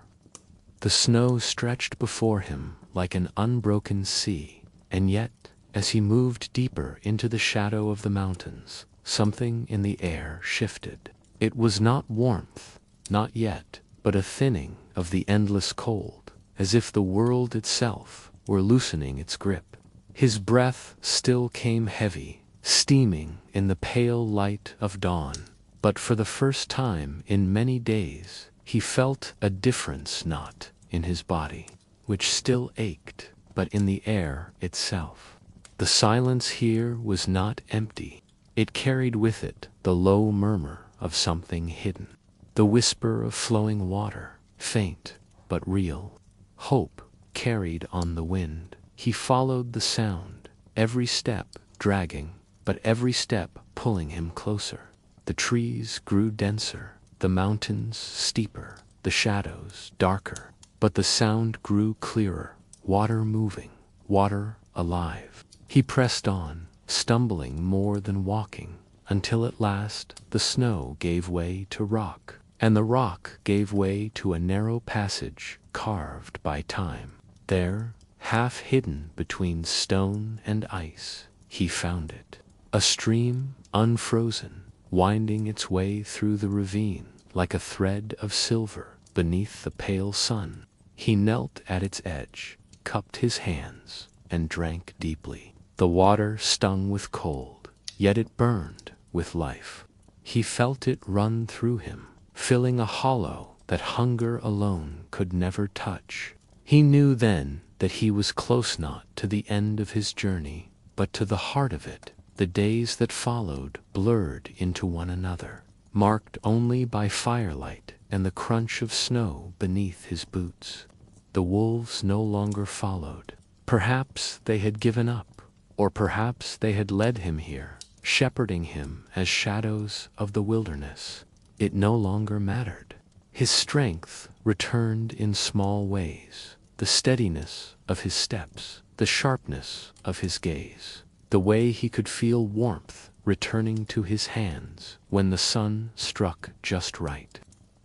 The snow stretched before him like an unbroken sea, and yet, as he moved deeper into the shadow of the mountains, something in the air shifted. It was not warmth, not yet, but a thinning of the endless cold, as if the world itself were loosening its grip. His breath still came heavy, steaming in the pale light of dawn, but for the first time in many days he felt a difference, not in his body, which still ached, but in the air itself. The silence here was not empty. It carried with it the low murmur of something hidden, the whisper of flowing water, faint but real. Hope carried on the wind. He followed the sound, every step dragging, but every step pulling him closer. The trees grew denser, the mountains steeper, the shadows darker, but the sound grew clearer, water moving, water alive. He pressed on, stumbling more than walking, until at last the snow gave way to rock, and the rock gave way to a narrow passage carved by time. There, half hidden between stone and ice, he found it. A stream, unfrozen, winding its way through the ravine like a thread of silver beneath the pale sun. He knelt at its edge, cupped his hands, and drank deeply. The water stung with cold, yet it burned with life. He felt it run through him, filling a hollow that hunger alone could never touch. He knew then that he was close not to the end of his journey, but to the heart of it. The days that followed blurred into one another, marked only by firelight and the crunch of snow beneath his boots. The wolves no longer followed. Perhaps they had given up, or perhaps they had led him here, shepherding him as shadows of the wilderness. it no longer mattered. His strength returned in small ways, the steadiness of his steps, the sharpness of his gaze, the way he could feel warmth returning to his hands when the sun struck just right.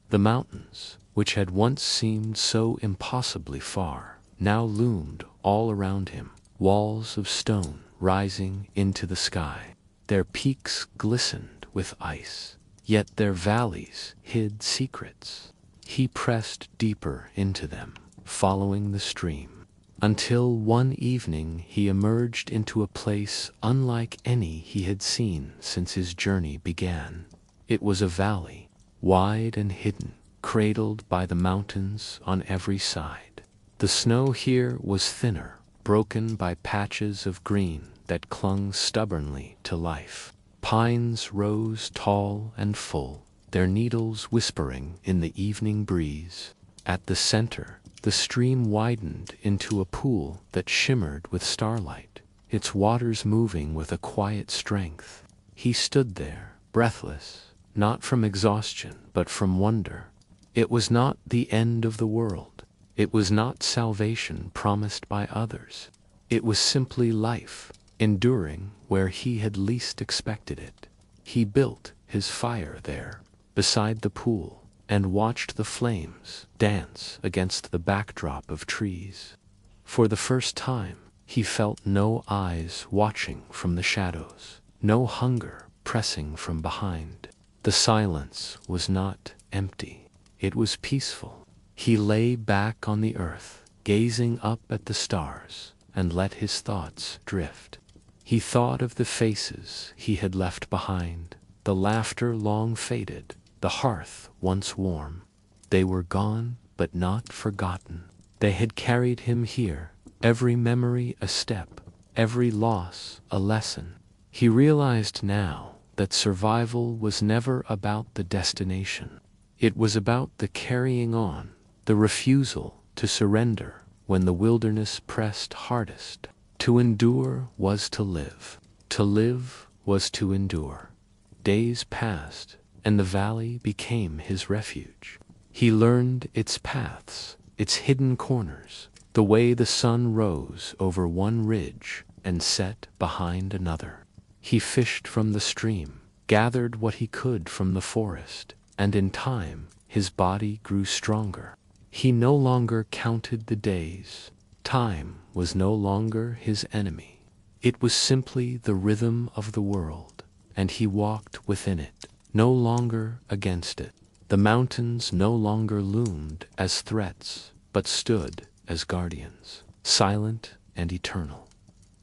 The mountains, which had once seemed so impossibly far, now loomed all around him, walls of stone rising into the sky. Their peaks glistened with ice, yet their valleys hid secrets. He pressed deeper into them, following the stream, until one evening he emerged into a place unlike any he had seen since his journey began. It was a valley, wide and hidden, cradled by the mountains on every side. The snow here was thinner, broken by patches of green that clung stubbornly to life. Pines rose tall and full, their needles whispering in the evening breeze. At the center, the stream widened into a pool that shimmered with starlight, its waters moving with a quiet strength. He stood there, breathless, not from exhaustion, but from wonder. It was not the end of the world. It was not salvation promised by others. It was simply life, enduring where he had least expected it. He built his fire there, beside the pool, and watched the flames dance against the backdrop of trees. For the first time, he felt no eyes watching from the shadows, no hunger pressing from behind. The silence was not empty. It was peaceful. He lay back on the earth, gazing up at the stars, and let his thoughts drift. He thought of the faces he had left behind, the laughter long faded, the hearth once warm. They were gone, but not forgotten. They had carried him here, every memory a step, every loss a lesson. He realized now that survival was never about the destination. It was about the carrying on, the refusal to surrender when the wilderness pressed hardest. To endure was to live. To live was to endure. Days passed, and the valley became his refuge. He learned its paths, its hidden corners, the way the sun rose over one ridge and set behind another. He fished from the stream, gathered what he could from the forest, and in time his body grew stronger. He no longer counted the days. Time was no longer his enemy. It was simply the rhythm of the world, and he walked within it, no longer against it. The mountains no longer loomed as threats, but stood as guardians, silent and eternal.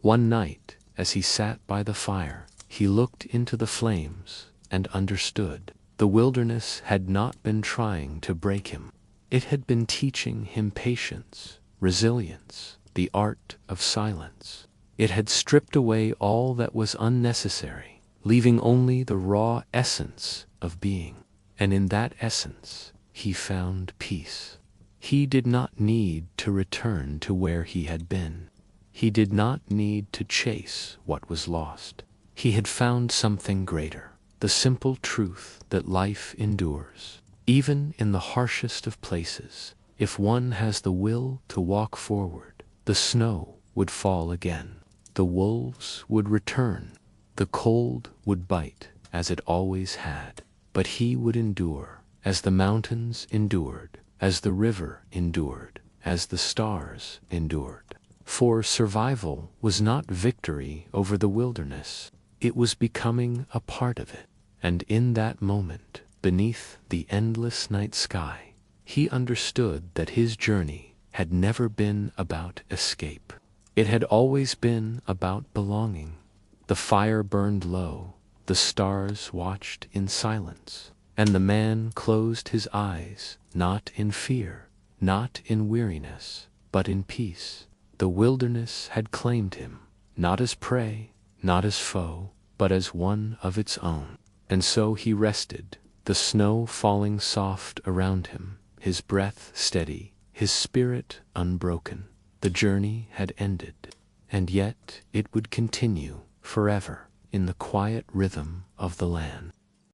One night, as he sat by the fire, he looked into the flames and understood. The wilderness had not been trying to break him. It had been teaching him patience, resilience, the art of silence. It had stripped away all that was unnecessary, leaving only the raw essence of being. And in that essence, he found peace. He did not need to return to where he had been. He did not need to chase what was lost. He had found something greater, the simple truth that life endures. Even in the harshest of places, if one has the will to walk forward, the snow would fall again. The wolves would return. The cold would bite, as it always had. But he would endure, as the mountains endured, as the river endured, as the stars endured. For survival was not victory over the wilderness. It was becoming a part of it. And in that moment, beneath the endless night sky, he understood that his journey had never been about escape. It had always been about belonging. The fire burned low, the stars watched in silence, and the man closed his eyes, not in fear, not in weariness, but in peace. The wilderness had claimed him, not as prey, not as foe, but as one of its own. And so he rested, the snow falling soft around him, his breath steady, his spirit unbroken. The journey had ended, and yet it would continue forever in the quiet rhythm of the land.